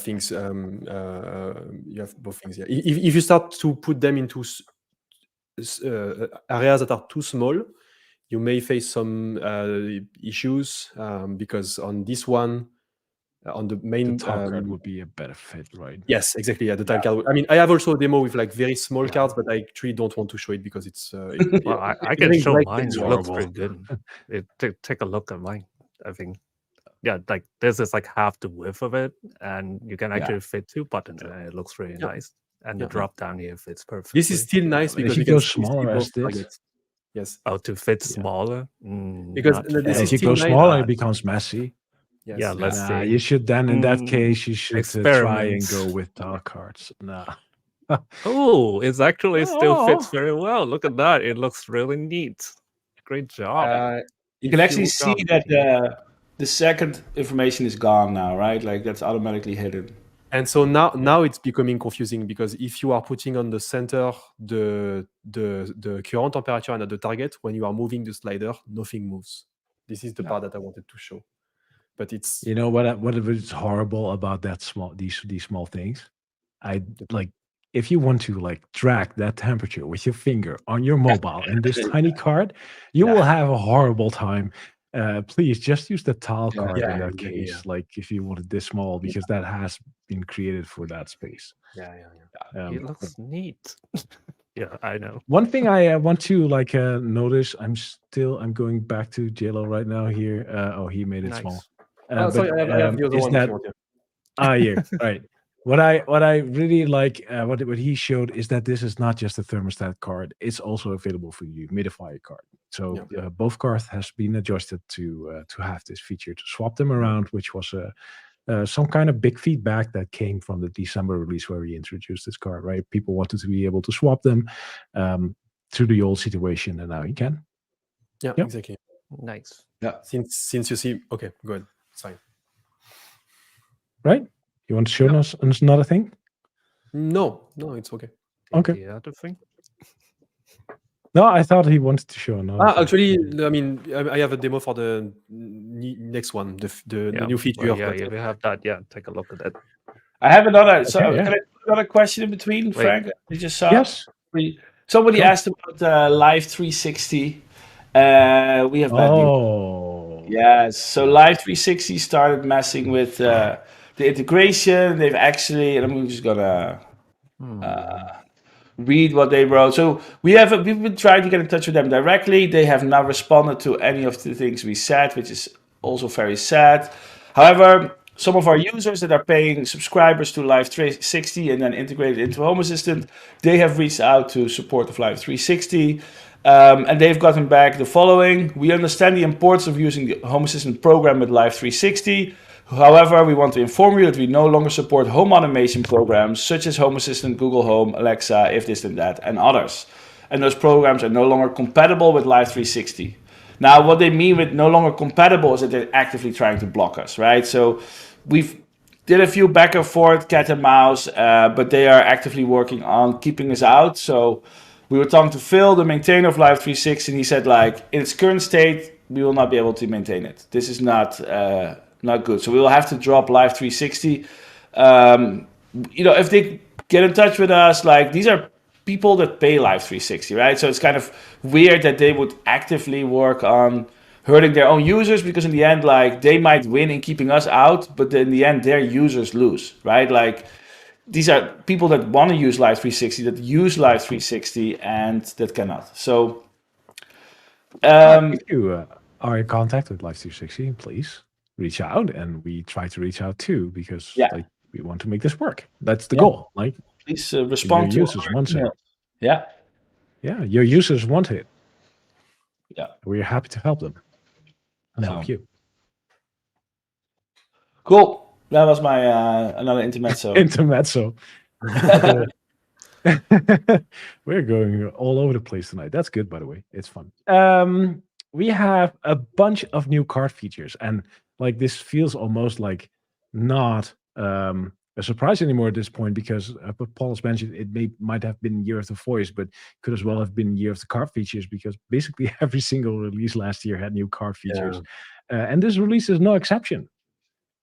things. You have both things here. If you start to put them into areas that are too small, you may face some issues because on this one, on the The main. tile card would be a better fit, right? Yes, exactly. Yeah, the tile card. I mean, I have also a demo with like very small cards, but I actually don't want to show it because it's. Well, I it can brings show break mine. things It wrong. looks horrible. pretty good. Take a look at mine. I think, yeah, like this is like half the width of it, and you can actually fit 2 buttons, and it looks really Yeah. nice. And Yeah. the drop down here fits perfectly. This is still nice But if because you we can go still see smaller as both this, targets. Yes. Oh, to fit Yeah. smaller? Because Not this if is you still go nice. smaller, it becomes messy. Yes. Yeah, let's Nah, see. you should then, in that case, you should try and Experiments. go with tile cards. Nah. Oh, it actually still fits Oh. very well. Look at that. It looks really neat. Great job. You can actually see that the second information is gone now, right? Like that's automatically hidden. And so now it's becoming confusing because if you are putting on the center the current temperature and at the target, when you are moving the slider, nothing moves. This is the part that I wanted to show. But it's You know what is horrible about that these small things? I like if you want to like track that temperature with your finger on your mobile in this tiny card, you will have a horrible time. Please just use the tile card in that case. Like if you want it this small, because that has been created for that space. It looks neat. Yeah, I know. One thing I want to like notice, I'm going back to JLo right now here. Oh, he made it small. Sorry, I have the other one. If you want, yeah, right. What I really like, what he showed is that this is not just a thermostat card; it's also available for the humidifier card. So both cards has been adjusted to have this feature to swap them around, which was some kind of big feedback that came from the December release where we introduced this card. Right, people wanted to be able to swap them to the old situation, and now you can. Yeah, exactly. Nice. Yeah. Since you see, okay, go ahead. It's fine. Right. You want to show us another thing? No, it's okay. Okay. The other thing? No, I thought he wanted to show another. Actually, I mean, I have a demo for the next one, the new feature. Yeah, we have that. Yeah, take a look at that. I have another. Can I put another question in between, Frank? You just saw. Yes. Somebody asked about Live 360. We have bad news. Yes. So Live 360 started messing with the integration. They've actually, and I'm just gonna read what they wrote. So we've been trying to get in touch with them directly. They have not responded to any of the things we said, which is also very sad. However, some of our users that are paying subscribers to Live 360 and then integrated into Home Assistant, they have reached out to support of Live 360. And they've gotten back the following. We understand the importance of using the Home Assistant program with Live 360. However, we want to inform you that we no longer support home automation programs such as Home Assistant, Google Home, Alexa, If This Then That, and others. And those programs are no longer compatible with Live 360. Now, what they mean with no longer compatible is that they're actively trying to block us, right? So we've did a few back and forth, cat and mouse, but they are actively working on keeping us out. So we were talking to Phil, the maintainer of Live 360, and he said, like, in its current state, we will not be able to maintain it. This is not good. So we will have to drop Live 360. If they get in touch with us, like, these are people that pay Live 360, right? So it's kind of weird that they would actively work on hurting their own users, because in the end, like, they might win in keeping us out, but in the end, their users lose, right? Like, these are people that want to use Live 360, that use Live 360, and that cannot. So, if you are in contact with Live 360, please reach out, and we try to reach out too, because like, we want to make this work. That's the goal. Like, please respond to your users want it. Yeah, your users want it. Yeah, we're happy to help them and help you. Cool. That was my another intermezzo. Intermezzo. We're going all over the place tonight. That's good, by the way. It's fun. We have a bunch of new card features, and like, this feels almost like not a surprise anymore at this point, because Paul has mentioned it might have been Year of the Voice, but could as well have been Year of the Card features, because basically every single release last year had new card features, and this release is no exception.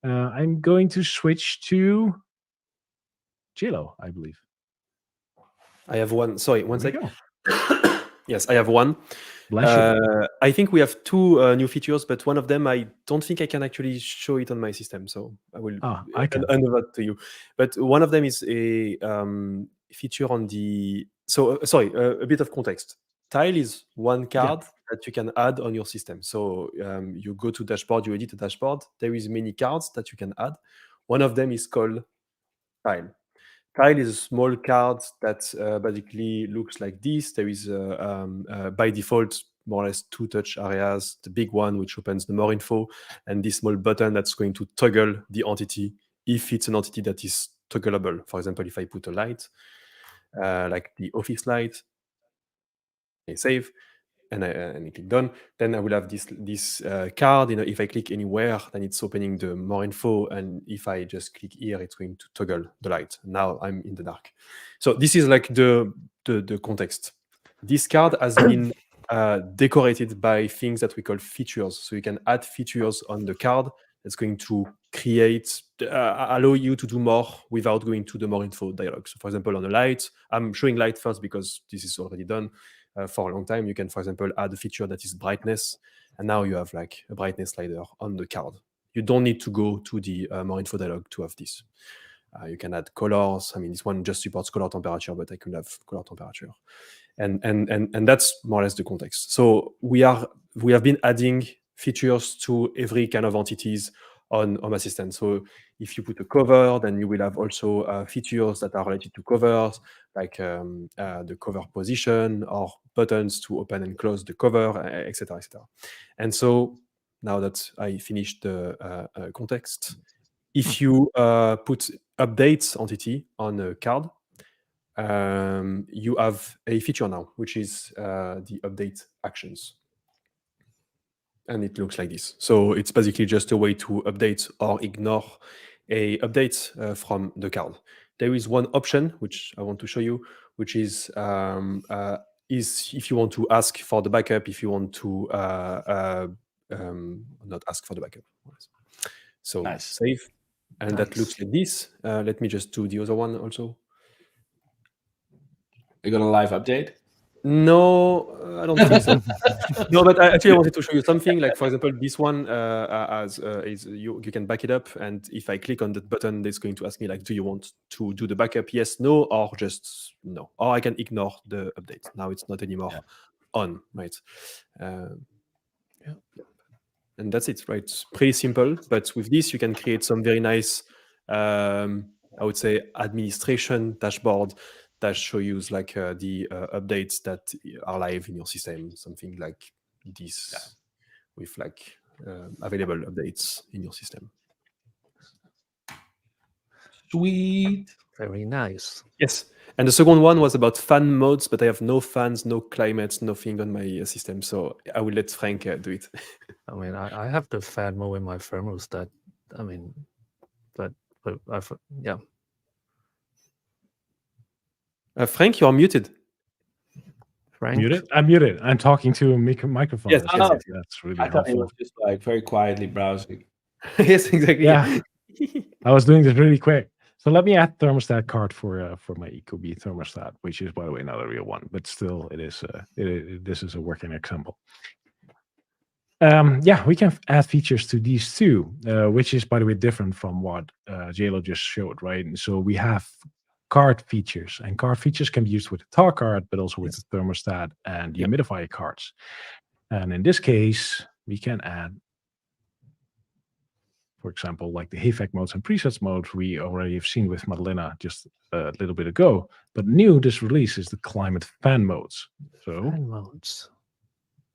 I'm going to switch to JLo, I believe. I have one. Sorry, one second. Yes, I have one. Bless you. I think we have two new features, but one of them I don't think I can actually show it on my system, so I will I can. hand over to you. But one of them is a feature on the. So sorry, a bit of context. Tile is one card that you can add on your system. So you go to dashboard, you edit a dashboard. There is many cards that you can add. One of them is called Tile. Tile is a small card that basically looks like this. There is, by default, more or less two touch areas. The big one, which opens the more info, and this small button that's going to toggle the entity if it's an entity that is toggleable. For example, if I put a light, like the office light, I save, and I click done, then I will have this card. If I click anywhere, then it's opening the more info, and if I just click here, it's going to toggle the light. Now I'm in the dark. So this is like the context. This card has been decorated by things that we call features. So you can add features on the card that's going to create, allow you to do more without going to the more info dialog. So for example, on the light, I'm showing light first because this is already done. For a long time, you can, for example, add a feature that is brightness, and now you have like a brightness slider on the card. You don't need to go to the more info dialog to have this. You can add colors. I mean, this one just supports color temperature, but I could have color temperature, and that's more or less the context. So we have been adding features to every kind of entities on Home Assistant. So if you put a cover, then you will have also features that are related to covers, like the cover position or buttons to open and close the cover, etc., etc. And so now that I finished the context, if you put updates entity on a card, you have a feature now, which is the update actions. And it looks like this. So it's basically just a way to update or ignore a update from the card. There is one option which I want to show you, which is if you want to ask for the backup, if you want to not ask for the backup. So Nice. save, and that Nice. looks like this. Let me just do the other one also. You got a live update? No, I don't think so. No, but actually, I wanted to show you something. Like, for example, this one is you can back it up, and if I click on that button, it's going to ask me like, do you want to do the backup? Yes, no, or just no. Or I can ignore the update. Now it's not anymore on, right? And that's it, right? It's pretty simple, but with this, you can create some very nice, I would say, administration dashboard that show you like the updates that are live in your system, something like this, with like available updates in your system. Sweet. Very nice. Yes. And the second one was about fan modes, but I have no fans, no climates, nothing on my system. So I will let Frank do it. I mean, I have the fan mode in my thermostat. I mean, but yeah. Frank, you are muted. Frank? Muted? I'm muted. I'm talking to a microphone. Yes, That's really I thought he helpful. was just like very quietly browsing. Yes, exactly. Yeah. I was doing this really quick. So let me add thermostat card for my Ecobee thermostat, which is, by the way, not a real one, but still, it is. This is a working example. Yeah, we can add features to these too, which is, by the way, different from what JLo just showed, right? And so we have card features, and card features can be used with the tar card, but also with the thermostat and the humidifier cards. And in this case, we can add, for example, like the HVAC modes and presets modes we already have seen with Madalena just a little bit ago. But new this release is the climate fan modes. So Fan modes.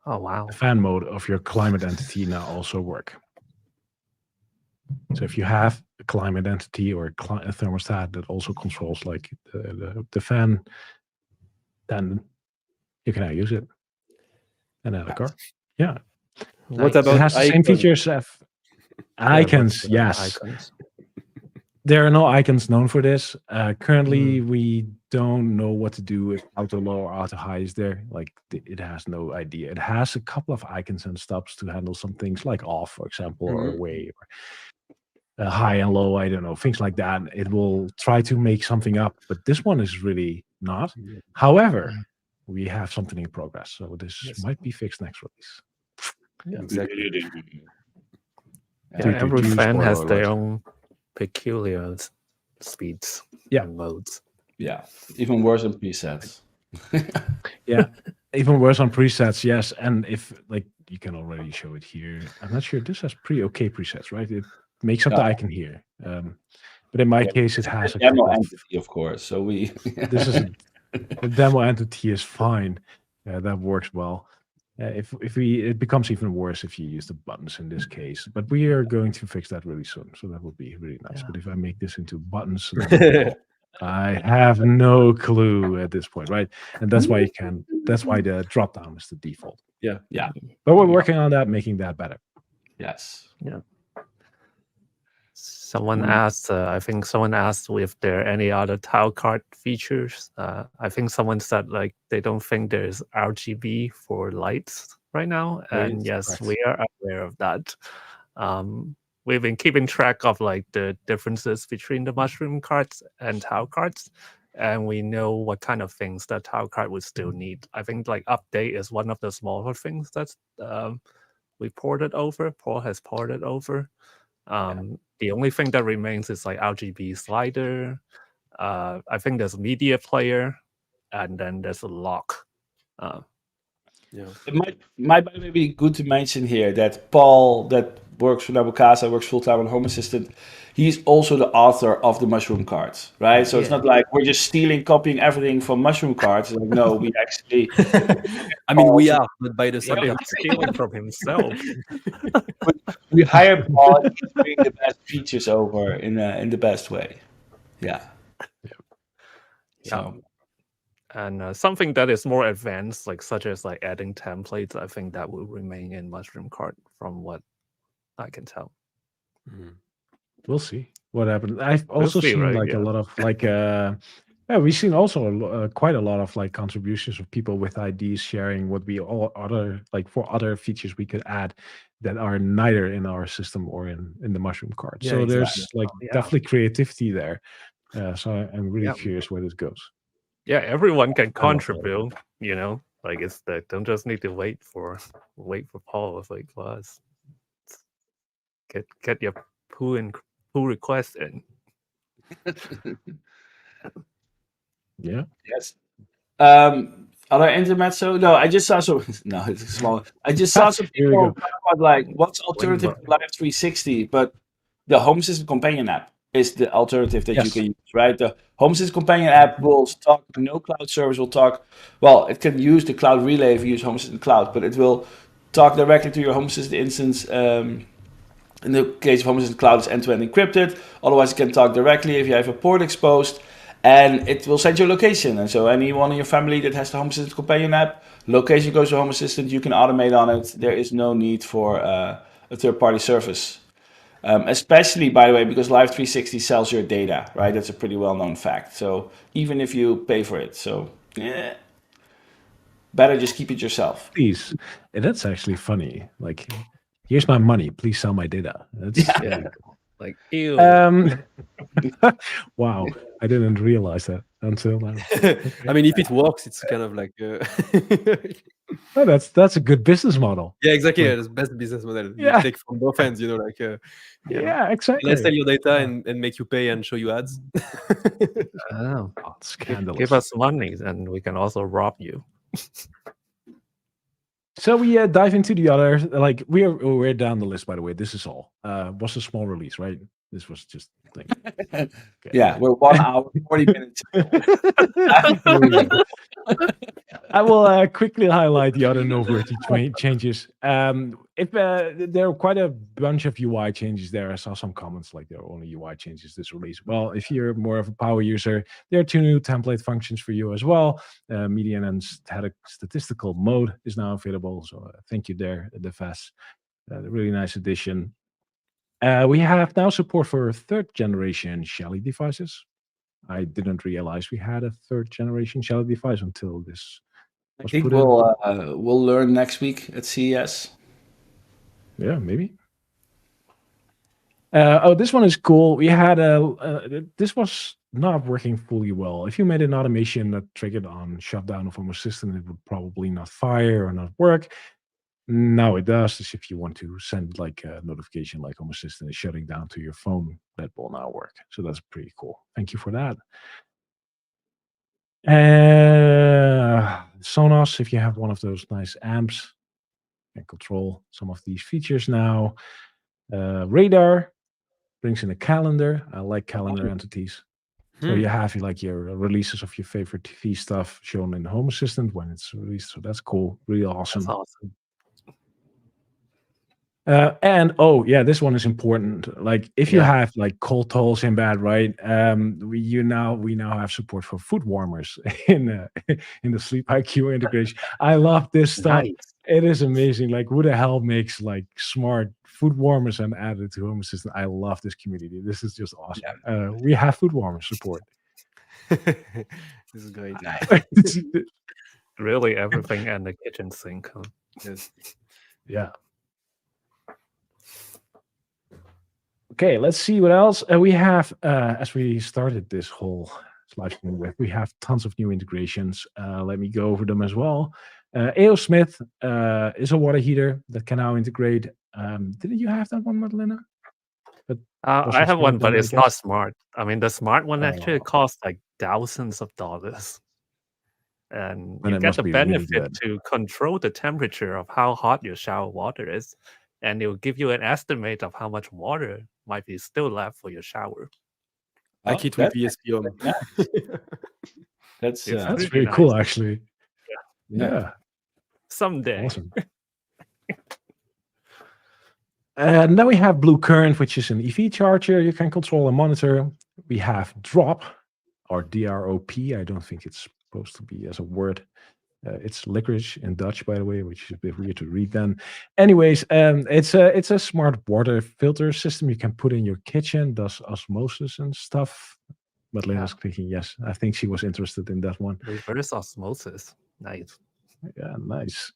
Oh, wow. the fan mode of your climate entity now also work. So if you have a climate entity or a thermostat that also controls like the fan, then you can now use it. And add a card. Yeah. What Nice. about It has the same icons? features as icons, but yes. Icons. There are no icons known for this. Currently, we don't know what to do if auto low or auto high is there. Like it has no idea. It has a couple of icons and stops to handle some things like off, for example, or away, or high and low. I don't know, things like that. It will try to make something up, but this one is really not. However, we have something in progress. So this Yes. might be fixed next release. Yeah. Exactly. Yeah, Due to every juice fan has spoiler their alert. own peculiar speeds Yeah. and modes. Yeah, even worse than presets. Yeah, even worse on presets. Yes, and if like you can already show it here. I'm not sure. This has pretty okay presets, right? It makes up the I can hear. But in my case, it has a demo couple of. entity, of course. So we. This is the demo entity is fine. That works well. If it becomes even worse if you use the buttons in this case. But we are going to fix that really soon, so that will be really nice. Yeah. But if I make this into buttons, then I have no clue at this point, right? And that's why that's why the drop down is the default. Yeah. Yeah. But we're Yeah. working on that, making that better. Yes. Someone asked, I think someone asked if there are any other tile card features. I think someone said like they don't think there's RGB for lights right now. Right, And yes, correct. we are aware of that. We've been keeping track of like the differences between the mushroom cards and tile cards. And we know what kind of things that tile card would still need. I think like update is one of the smaller things that's we ported over. Paul has ported over. The only thing that remains is like RGB slider. I think there's media player, and then there's a lock. Yeah. It might by the way be good to mention here that Paul, that works for Nabukasa, works full time on Home Assistant. He's also the author of the mushroom cards, right? So it's Yeah. not like we're just stealing, copying everything from mushroom cards. It's like, no, we actually. I mean, we are, but by the same What time. he's stealing from himself. We hire Paul and he's bringing the best features over in the best way. Yeah. So And something that is more advanced, like such as like adding templates, I think that will remain in mushroom card from what I can tell. We'll see what happens. I've also see, seen right? like a Yeah. lot of like we've seen also quite a lot of like contributions of people with ideas sharing what we all other like for other features we could add that are neither in our system or in the mushroom card. Yeah, So exactly. there's like Yeah. definitely creativity there. So I'm really Yeah. curious where this goes. Yeah, everyone can I love that. contribute, you know, like it's that don't just need to wait for Paul. It's like for us. Get your pull request in. Yeah. yes. Other intermezzo? No, I just saw some. No, it's small. I just saw some Here we people go. talk about like what's alternative button. to Live 360, but the Home Assistant Companion app is the alternative that you Yes. can use, right? The Home Assistant Companion app will talk. No cloud service will talk. Well, it can use the Cloud Relay if you use Home Assistant Cloud, but it will talk directly to your Home Assistant instance. In the case of Home Assistant Cloud, it's end-to-end encrypted. Otherwise, it can talk directly if you have a port exposed. And it will send your location. And so anyone in your family that has the Home Assistant Companion app, location goes to Home Assistant, you can automate on it. There is no need for a third-party service. Especially, by the way, because Live 360 sells your data, right? That's a pretty well-known fact. So even if you pay for it, so better just keep it yourself. Please. And that's actually funny. Like, here's my money. Please sell my data. That's Yeah. Like ew. wow. I didn't realize that until now. I mean, if it works, it's kind of like. Oh, that's a good business model. Yeah, exactly. Like- Yeah, that's the best business model. Yeah. You take from both ends, like. Yeah, exactly. Let's sell your data and make you pay and show you ads. Oh, Oh, scandalous. give us money, and we can also rob you. So we dive into the other, like we're down the list, by the way. This is all. Was a small release, right? This was just like okay. Yeah, we're 1 hour, 40 minutes. I will quickly highlight the other noteworthy changes. If there are quite a bunch of UI changes there, I saw some comments like there are only UI changes this release. Well, if you're more of a power user, there are 2 new template functions for you as well. Median and static statistical mode is now available. So thank you there, the FAS. Really nice addition. We have now support for 3rd generation Shelly devices. I didn't realize we had a 3rd generation Shelly device until this. I think we'll learn next week at CES. Yeah, maybe. Oh, this one is cool. We had this was not working fully well. If you made an automation that triggered on shutdown of Home Assistant, it would probably not fire or not work. Now it does. Is if you want to send like a notification like Home Assistant is shutting down to your phone, that will now work. So that's pretty cool. Thank you for that. Sonos, if you have one of those nice amps, you can control some of these features now. Radar brings in a calendar. I like calendar entities. So you have like your releases of your favorite TV stuff shown in the Home Assistant when it's released. So that's cool. Really awesome. That's awesome. And oh yeah, this one is important. Like if you Yeah. have like cold tolls in bed, right? We now have support for foot warmers in the Sleep IQ integration. I love this stuff. Nice. It is amazing. Like who the hell makes like smart foot warmers and add it to Home Assistant? I love this community. This is just awesome. We have foot warmer support. This is great. Really, everything and the kitchen sink. Huh? Yes. Yeah. Okay, let's see what else we have. As we started this whole live stream with, we have tons of new integrations. Let me go over them as well. AO Smith is a water heater that can now integrate. Didn't you have that one, Madalena? But I have one, but it's not guess. smart. I mean, the smart one actually Oh. costs like thousands of dollars. And Then you it get must the be really benefit good. to control the temperature of how hot your shower water is. And it will give you an estimate of how much water might be still left for your shower. Like it with VSP Home. That's It's That's really pretty nice. cool, actually. Yeah. Yeah. Someday. Awesome. Now we have Blue Current, which is an EV charger you can control and monitor. We have Drop, or DROP. I don't think it's supposed to be as a word. It's licorice in Dutch, by the way, which is a bit weird to read then. Anyways, it's a smart water filter system you can put in your kitchen, does osmosis and stuff. Madeleina's thinking, yes, I think she was interested in that one. Reverse osmosis. Nice. Yeah, nice.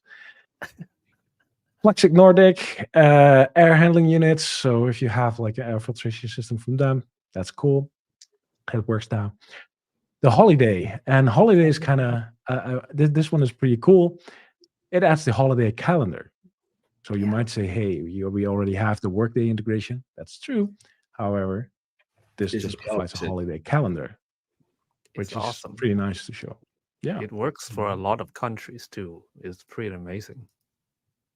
Flexic Nordic air handling units. So if you have like an air filtration system from them, that's cool. It works now. The Holiday, and Holiday is kind of this one is pretty cool. It adds the holiday calendar. So you might say, hey, we already have the Workday integration. That's true. However, this This is just the provides a opposite. holiday calendar, which It's is awesome. pretty nice to show. Yeah. It works for a lot of countries too. It's pretty amazing.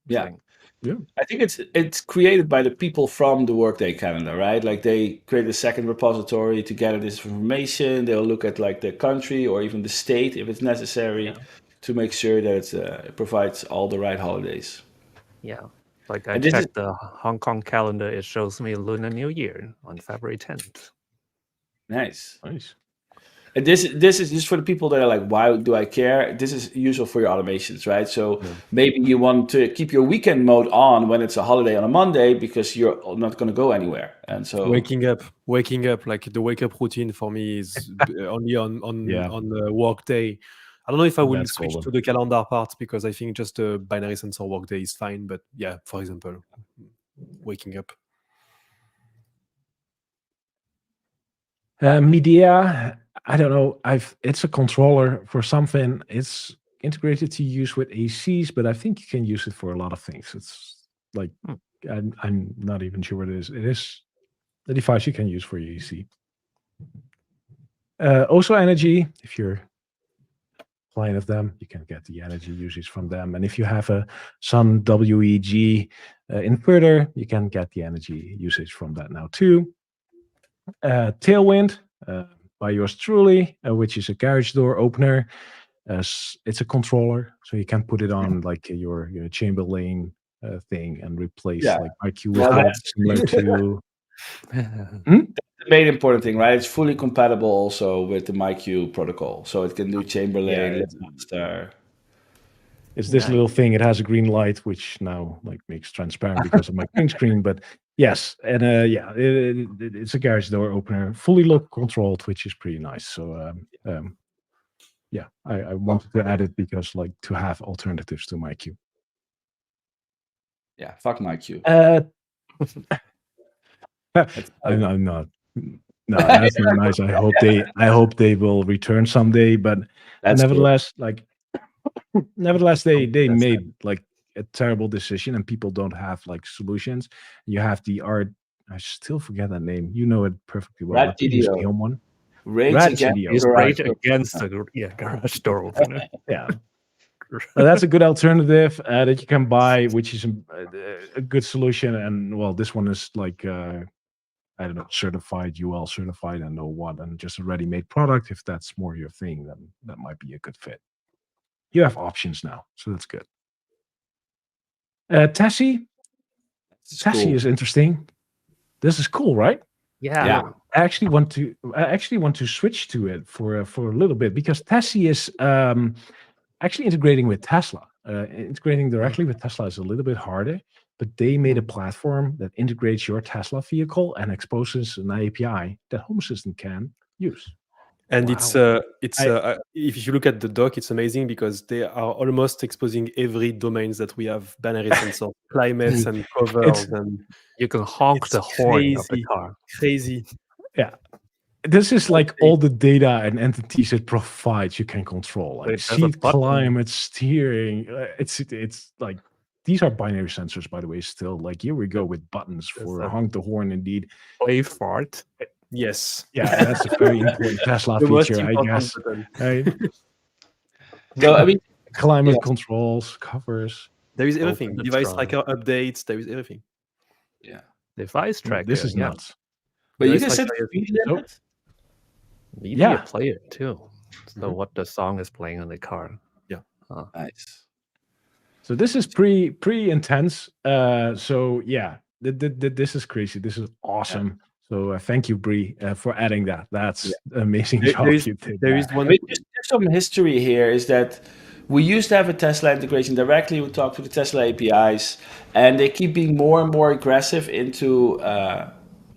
Yeah. thing. Yeah. I think it's created by the people from the Workday calendar, right? Like they create a second repository to gather this information. They'll look at like the country or even the state if it's necessary to make sure that it provides all the right holidays. Yeah. Like I And this is- checked the Hong Kong calendar, it shows me Lunar New Year on February 10th. Nice. Nice. And this is just for the people that are like, why do I care? This is useful for your automations, right? So maybe you want to keep your weekend mode on when it's a holiday on a Monday because you're not going to go anywhere. And so waking up, like the wake up routine for me is only on the work day. I don't know if I will That's switch golden. to the calendar part because I think just a binary sensor work day is fine. But yeah, for example, waking up. Media, I don't know. It's a controller for something. It's integrated to use with ACs, but I think you can use it for a lot of things. It's like I'm not even sure what it is. It is a device you can use for your AC. Also energy, if you're a client of them, you can get the energy usage from them. And if you have a Sun WEG inverter, you can get the energy usage from that now too. Tailwind by yours truly, which is a garage door opener. It's a controller, so you can put it on like your Chamberlain thing and replace like IQ with that, similar to. The main important thing, right? It's fully compatible also with the MyQ protocol, so it can do Chamberlain, Master. It's this little thing. It has a green light, which now like makes transparent because of my green screen. But yes, and it's a garage door opener, fully local controlled, which is pretty nice. So yeah, I wanted to add it because like to have alternatives to MyQ. Yeah, fuck MyQ. I'm not. No, that's not nice. I hope they will return someday. But That's good. nevertheless, they That's made like a terrible decision, and people don't have like solutions. You have the art. I still forget that name. You know it perfectly well. Rat The previous CDO. Neon one. Rage Rat against CDO. He's garage right door. against the garage door opener. Yeah. That's a good alternative that you can buy, which is a good solution. And well, this one is like I don't know, certified, UL certified, and know what, and just a ready-made product. If that's more your thing, then that might be a good fit. You have options now, so that's good. Tessie It's cool. is interesting. This is cool, right? Yeah. I actually want to switch to it for a little bit because Tessie is actually integrating with Tesla. Integrating directly with Tesla is a little bit harder, but they made a platform that integrates your Tesla vehicle and exposes an API that Home Assistant can use. And Wow. if you look at the doc, it's amazing because they are almost exposing every domains that we have: binary sensor, climates, and covers, and You can honk it's the horn of the crazy, car. crazy. Yeah. This is like all the data and entities it provides you can control, like There's a seat button. climate, steering. It's like these are binary sensors, by the way. Still, like here we go with buttons for a- honk the horn. Indeed, Play fart. Yes. yeah, that's a very important Tesla The most feature, I important guess. button. Right? So I mean, Climate Yeah. controls, covers. There is Open everything. the Device trunk. tracker updates. There is everything. yeah. Device tracker. This is yeah. nuts. But you Device can set tracker, speed So- limit. Media Yeah. player too. So Mhm. what the song is playing on the car. Nice. So this is pretty intense. So yeah, this is crazy. This is awesome. So thank you, Bree, for adding that. That's an amazing There- job there is- you did. there there. is one. I mean, just some history here is that we used to have a Tesla integration directly. We talk to the Tesla APIs, and they keep being more and more aggressive into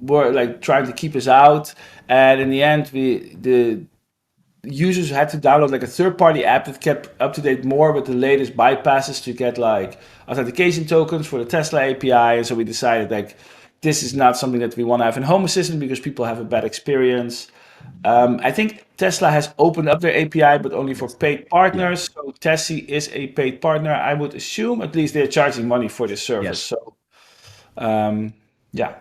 more like trying to keep us out. And in the end, the users had to download like a third-party app that kept up to date more with the latest bypasses to get like authentication tokens for the Tesla API. And so we decided like this is not something that we want to have in Home Assistant because people have a bad experience. I think Tesla has opened up their API, but only for paid partners. So Tessie is a paid partner. I would assume at least they're charging money for this service. Yes. So yeah.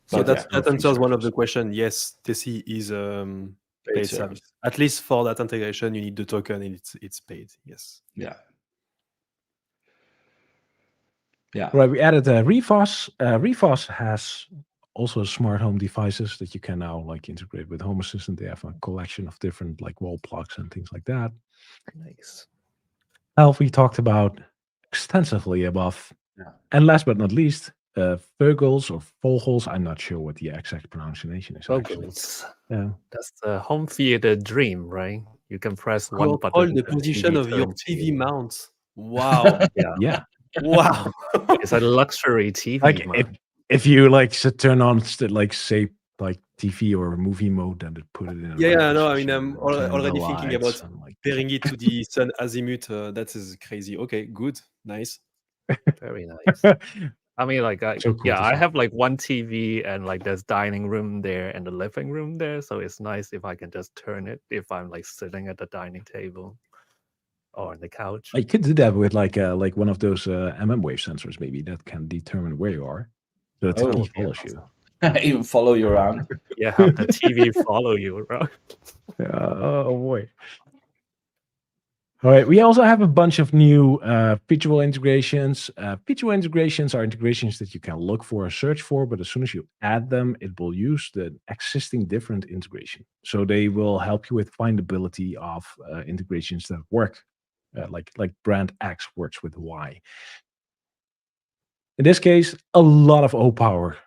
So But that no free answers one of service. the question. Yes, Tessie is paid paid service. service. At least for that integration, you need the token, and it's paid. Yes. Yeah. Yeah. Right, we added Refos. Refos has also smart home devices that you can now like integrate with Home Assistant. They have a collection of different like wall plugs and things like that. Nice. Health we talked about extensively above. Yeah. And last but not least, Vogels or Vogels. I'm not sure what the exact pronunciation is actually. Vogels. Yeah. That's the home theater dream, right? You can press one button. Control the and position TV of your turns to TV you. mount. Wow. Yeah. Wow. It's a luxury TV Like mount. if you like turn on like say like TV or movie mode, then it put it in. a Yeah, regular no, I mean, position I'm or turn the already thinking lights about and, like, pairing it to the sun azimuth. That is crazy. Okay, good, nice. Very nice. I mean, like, So cool to I see. have like one TV and like there's dining room there and the living room there. So it's nice if I can just turn it if I'm like sitting at the dining table or on the couch. You could do that with like one of those wave sensors, maybe that can determine where you are, so the Oh, TV yeah. follows you. Even follow you around. Yeah, have the TV follow you around. Oh boy! All right, we also have a bunch of new feature integrations. Feature integrations are integrations that you can look for or search for, but as soon as you add them, it will use the existing different integration. So they will help you with findability of integrations that work, like brand X works with Y. In this case, a lot of O-Power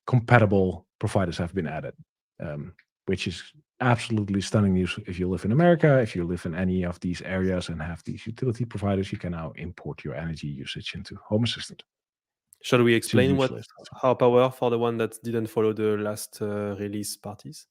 compatible providers have been added, which is absolutely stunning news. If you live in America, if you live in any of these areas and have these utility providers, you can now import your energy usage into Home Assistant. Shall we explain use what list. how power for the one that didn't follow the last release parties?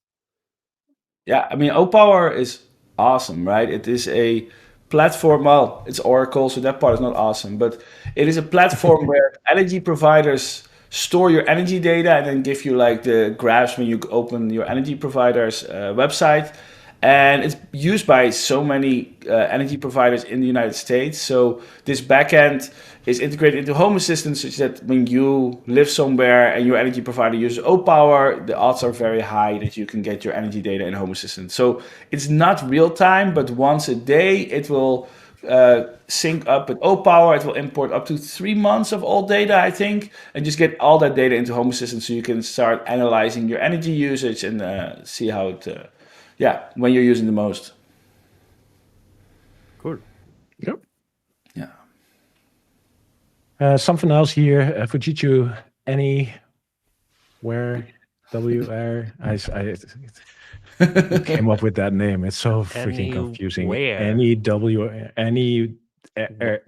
Yeah, I mean, O-Power is awesome, right? It is a platform. Well, it's Oracle, so that part is not awesome, but it is a platform where energy providers store your energy data and then give you like the graphs when you open your energy provider's website. And it's used by so many energy providers in the United States. So this backend is integrated into Home Assistant, such that when you live somewhere and your energy provider uses O-Power, the odds are very high that you can get your energy data in Home Assistant. So it's not real time, but once a day it will sync up with O-Power. It will import up to 3 months of all data, I think, and just get all that data into Home Assistant, so you can start analyzing your energy usage and see how it, when you're using the most. Cool. Yep. Yeah. Something else here, Fujitsu, anywhere, WR. I came up with that name. It's so freaking confusing. No,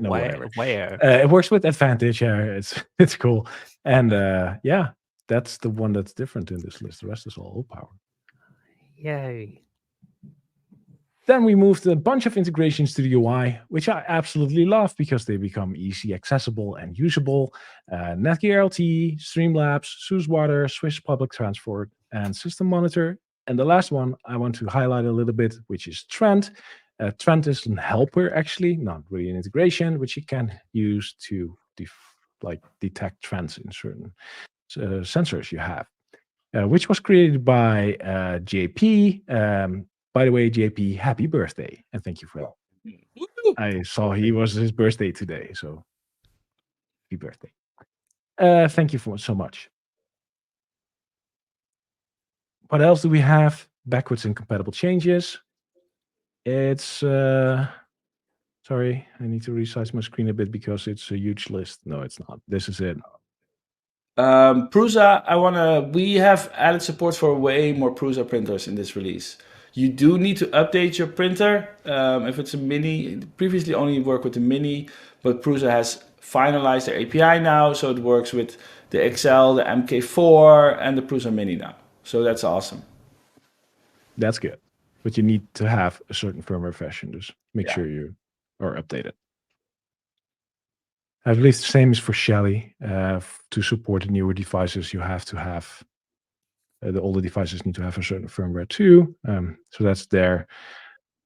whatever. Where? It works with Advantage. It's cool. And that's the one that's different in this list. The rest is all O-Power. Yay. Then we moved a bunch of integrations to the UI, which I absolutely love because they become easy, accessible, and usable. Netgear LTE, Streamlabs, SUSE-Water, Swiss Public Transport, and System Monitor. And the last one I want to highlight a little bit, which is Trend. Trend is a helper, actually, not really an integration, which you can use to detect trends in certain sensors you have, which was created by JP. By the way, JP, happy birthday, and thank you for that. I saw he was his birthday today, so happy birthday. Thank you so much. What else do we have? Backwards incompatible changes. It's sorry, I need to resize my screen a bit because it's a huge list. No, it's not. This is it. Prusa, we have added support for way more Prusa printers in this release. You do need to update your printer. If it's a mini, previously only worked with the mini, but Prusa has finalized their API now, so it works with the XL, the MK4, and the Prusa Mini now. So that's awesome. That's good. But you need to have a certain firmware version, just make sure you are updated. I believe the same is for Shelly. To support the newer devices, you have to have the older devices need to have a certain firmware too. So that's there.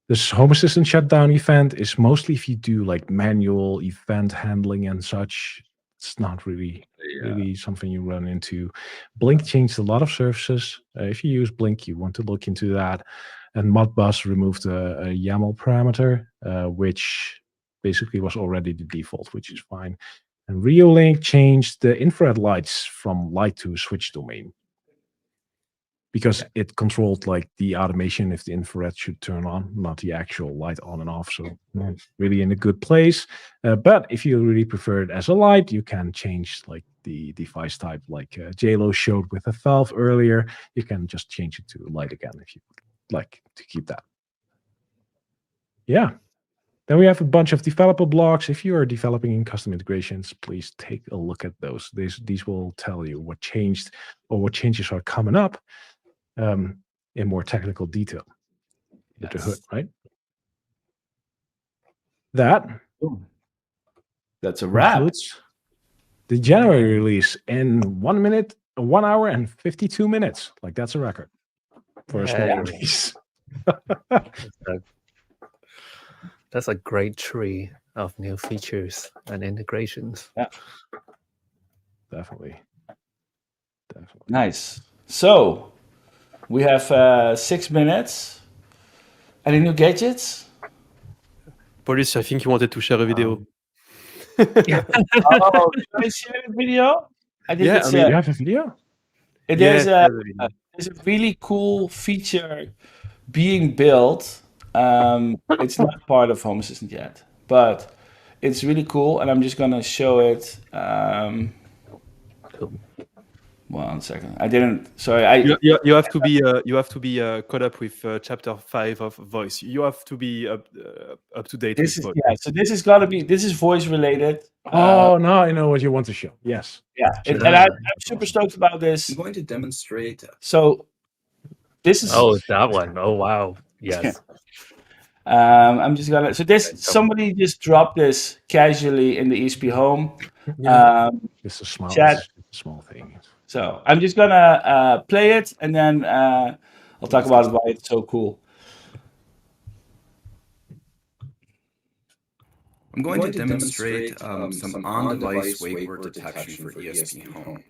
This Home Assistant shutdown event is mostly if you do like manual event handling and such. It's not really something you run into. Blink changed a lot of services. If you use Blink, you want to look into that. And Modbus removed a YAML parameter, which basically was already the default, which is fine. And Reolink changed the infrared lights from light to switch domain, because it controlled like the automation if the infrared should turn on, not the actual light on and off. So really in a good place. But if you really prefer it as a light, you can change like the device type, like JLo showed with a valve earlier. You can just change it to light again if you would like to keep that. Yeah. Then we have a bunch of developer blogs. If you are developing in custom integrations, please take a look at those. These will tell you what changed or what changes are coming up in more technical detail. With the hood, right? That's a wrap. Includes the January release in 1 hour and 52 minutes. Like that's a record for a small release. That's a great tree of new features and integrations. Yeah. Definitely. Nice. So we have 6 minutes. Any new gadgets? Paulus, I think you wanted to share a video. Should I share a video? I think you have a video? There's a really cool feature being built. It's not part of Home Assistant yet, but it's really cool, and I'm just gonna show it. One second. I didn't. Sorry. You have to be caught up with chapter 5 of Voice. You have to be up to date. This with is Voice. So this is voice related. Now I know what you want to show. Yes. Yeah, and I'm super stoked about this. I'm going to demonstrate. So this is that one. Oh wow. Yes. I'm just gonna. So somebody just dropped this casually in the ESP Home. This is smart. Chat small thing. So I'm just gonna play it, and then I'll talk about why it's so cool. I'm going to demonstrate some on-device wake word detection for ESP Home.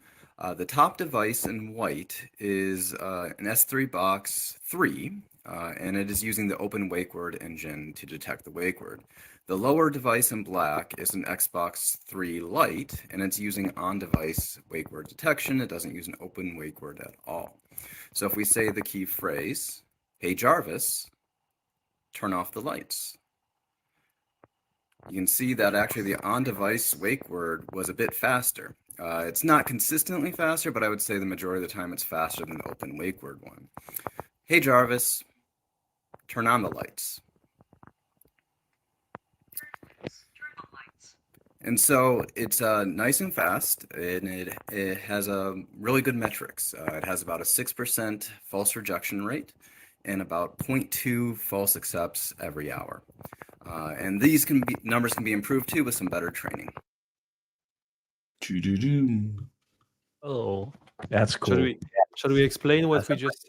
The top device in white is an S3 Box 3, and it is using the Open Wake Word engine to detect the wake word. The lower device in black is an Xbox 3 Lite, and it's using on-device wake word detection. It doesn't use an open wake word at all. So if we say the key phrase, "Hey Jarvis, turn off the lights," you can see that actually the on-device wake word was a bit faster. It's not consistently faster, but I would say the majority of the time it's faster than the open wake word one. "Hey Jarvis, turn on the lights." And so it's nice and fast, and it has a really good metrics. It has about a 6% false rejection rate and about 0.2 false accepts every hour. And these numbers can be improved too with some better training. Oh, That's cool. Shall we explain what we just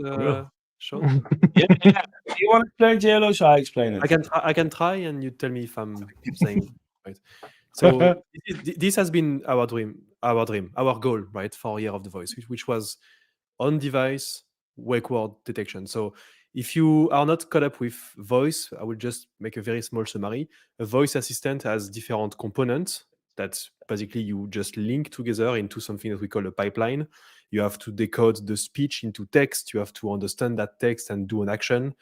showed? Yeah. Do you want to explain JLO? Shall I explain it? I can try, and you tell me if I'm saying right. So this has been our dream, our goal, right, for Year of the Voice, which was on-device wake word detection. So if you are not caught up with voice, I will just make a very small summary. A voice assistant has different components that basically you just link together into something that we call a pipeline. You have to decode the speech into text. You have to understand that text and do an action.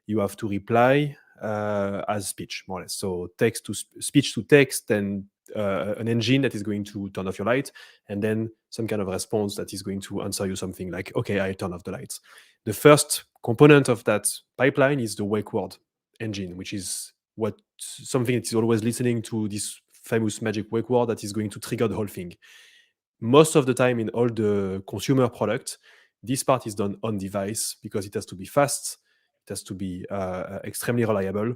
You have to reply as speech, more or less. So text to speech to text, and an engine that is going to turn off your light, and then some kind of response that is going to answer you something like, "Okay, I turn off the lights." The first component of that pipeline is the wake word engine, which is something that is always listening to this famous magic wake word that is going to trigger the whole thing. Most of the time in all the consumer products, this part is done on device because it has to be fast, it has to be extremely reliable,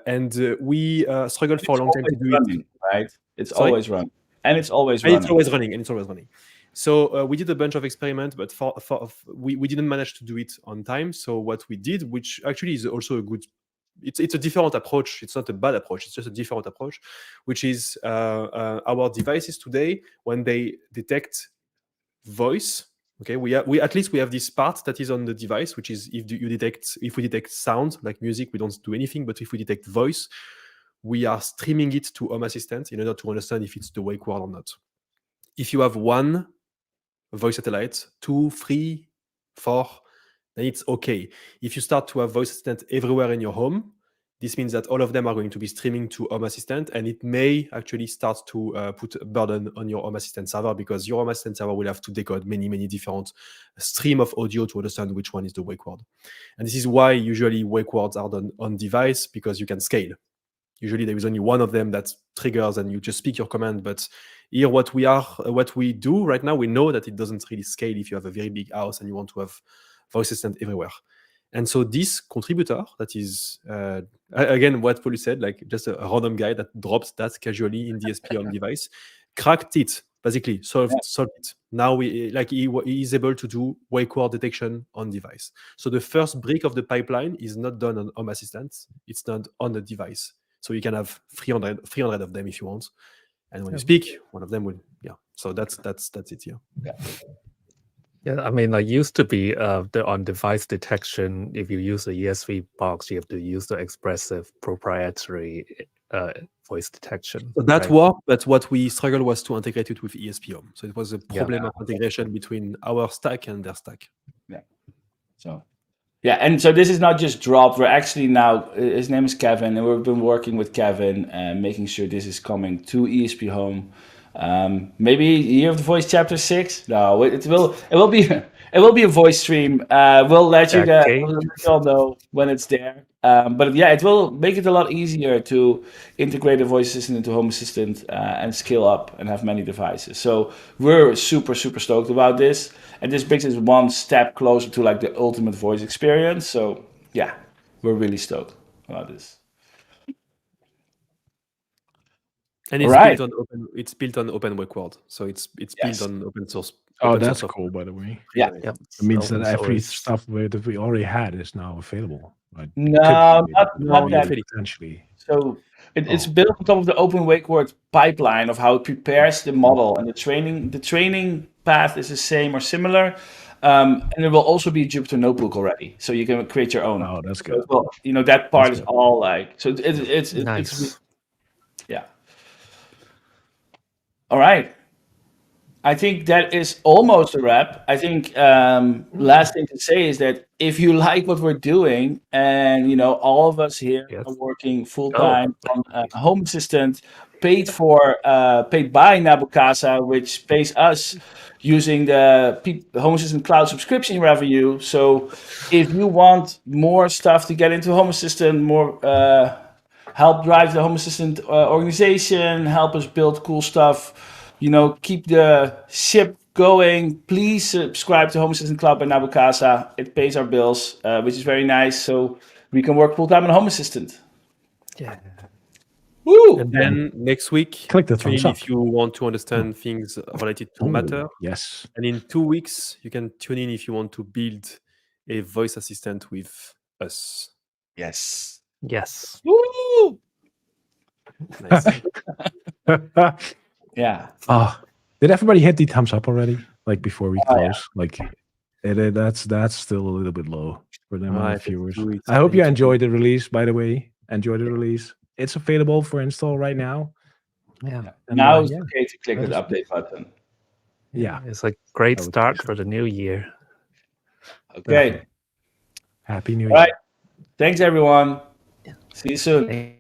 and we struggled for a long time to do it. Right? It's Sorry? always running, and it's always And running. it's always running. So we did a bunch of experiments, but we didn't manage to do it on time. So what we did, which actually is also a good, it's a different approach. It's not a bad approach. It's just a different approach, which is our devices today, when they detect voice. Okay, we at least we have this part that is on the device, which is if we detect sound like music, we don't do anything. But if we detect voice, we are streaming it to Home Assistant in order to understand if it's the wake word or not. If you have one voice satellite, 2, 3, 4, then it's okay. If you start to have voice assistant everywhere in your home, this means that all of them are going to be streaming to Home Assistant, and it may actually start to put a burden on your Home Assistant server, because your Home Assistant server will have to decode many, many different stream of audio to understand which one is the wake word. And this is why usually wake words are done on device, because you can scale. Usually there is only one of them that triggers and you just speak your command. But here what we do right now, we know that it doesn't really scale if you have a very big house and you want to have voice assistant everywhere. And so this contributor that is, again, what Paul said, like just a random guy that dropped that casually in the DSP on device, cracked it, basically, solved it. Now he is able to do wake word detection on device. So the first brick of the pipeline is not done on Home Assistant, it's done on the device. So you can have 300 of them if you want. And when you speak, one of them will, So that's it here. Yeah, I mean, like used to be the on-device detection. If you use a ESV box, you have to use the expressive proprietary voice detection. So that right? worked, but what we struggled was to integrate it with ESP Home. So it was a problem of integration between our stack and their stack. Yeah. And so this is not just dropped. We're actually now, his name is Kevin, and we've been working with Kevin and making sure this is coming to ESP Home. Maybe Year of the Voice Chapter 6. No, it will be a voice stream. We'll let you all know when it's there. But yeah, it will make it a lot easier to integrate a voice assistant into Home Assistant and scale up and have many devices. So we're super, super stoked about this. And this brings us one step closer to like the ultimate voice experience. So yeah, we're really stoked about this. And it's Alright. built on open. It's built on Open Wake World, so it's Yes. built on open source. Oh, open that's source cool, by the way. Yeah. Yep. It means open that every source. stuff that we already had is now available. Right? No, not No, that. Potentially. So it's Oh. built on top of the Open Wake Word pipeline of how it prepares the model, and the training path is the same or similar. And there will also be a Jupyter notebook already, so you can create your own. Oh, that's So, good. well, that part That's is good. all like so. It's Nice. yeah. All right. I think that is almost a wrap. I think last thing to say is that if you like what we're doing, and all of us here Yes. are working full time Oh. on a Home Assistant, paid by Nabukasa, which pays us using the Home Assistant Cloud subscription revenue. So if you want more stuff to get into Home Assistant, more help drive the Home Assistant organization, help us build cool stuff, keep the ship going, please subscribe to Home Assistant Cloud by Nabukasa. It pays our bills, which is very nice, so we can work full time on Home Assistant. Yeah. Woo! And then next week, Click the tune thumbs in up. if you want to understand things related to Oh, Matter. yes. And in 2 weeks, you can tune in if you want to build a voice assistant with us. Yes. Yes. Woo! Nice. Yeah. Did everybody hit the thumbs up already? Like before we Oh, yeah. close? Like that's still a little bit low for the amount of Alright, let's viewers. do it. I hope you Thank you. enjoyed the release, by the way. Enjoy the release. It's available for install right now. Yeah. And, Now it's yeah, okay to click that the is- update button. Yeah. It's a great I would start think so. for the new year. Okay. Happy New All Year. right. Thanks, everyone. See you soon. Thank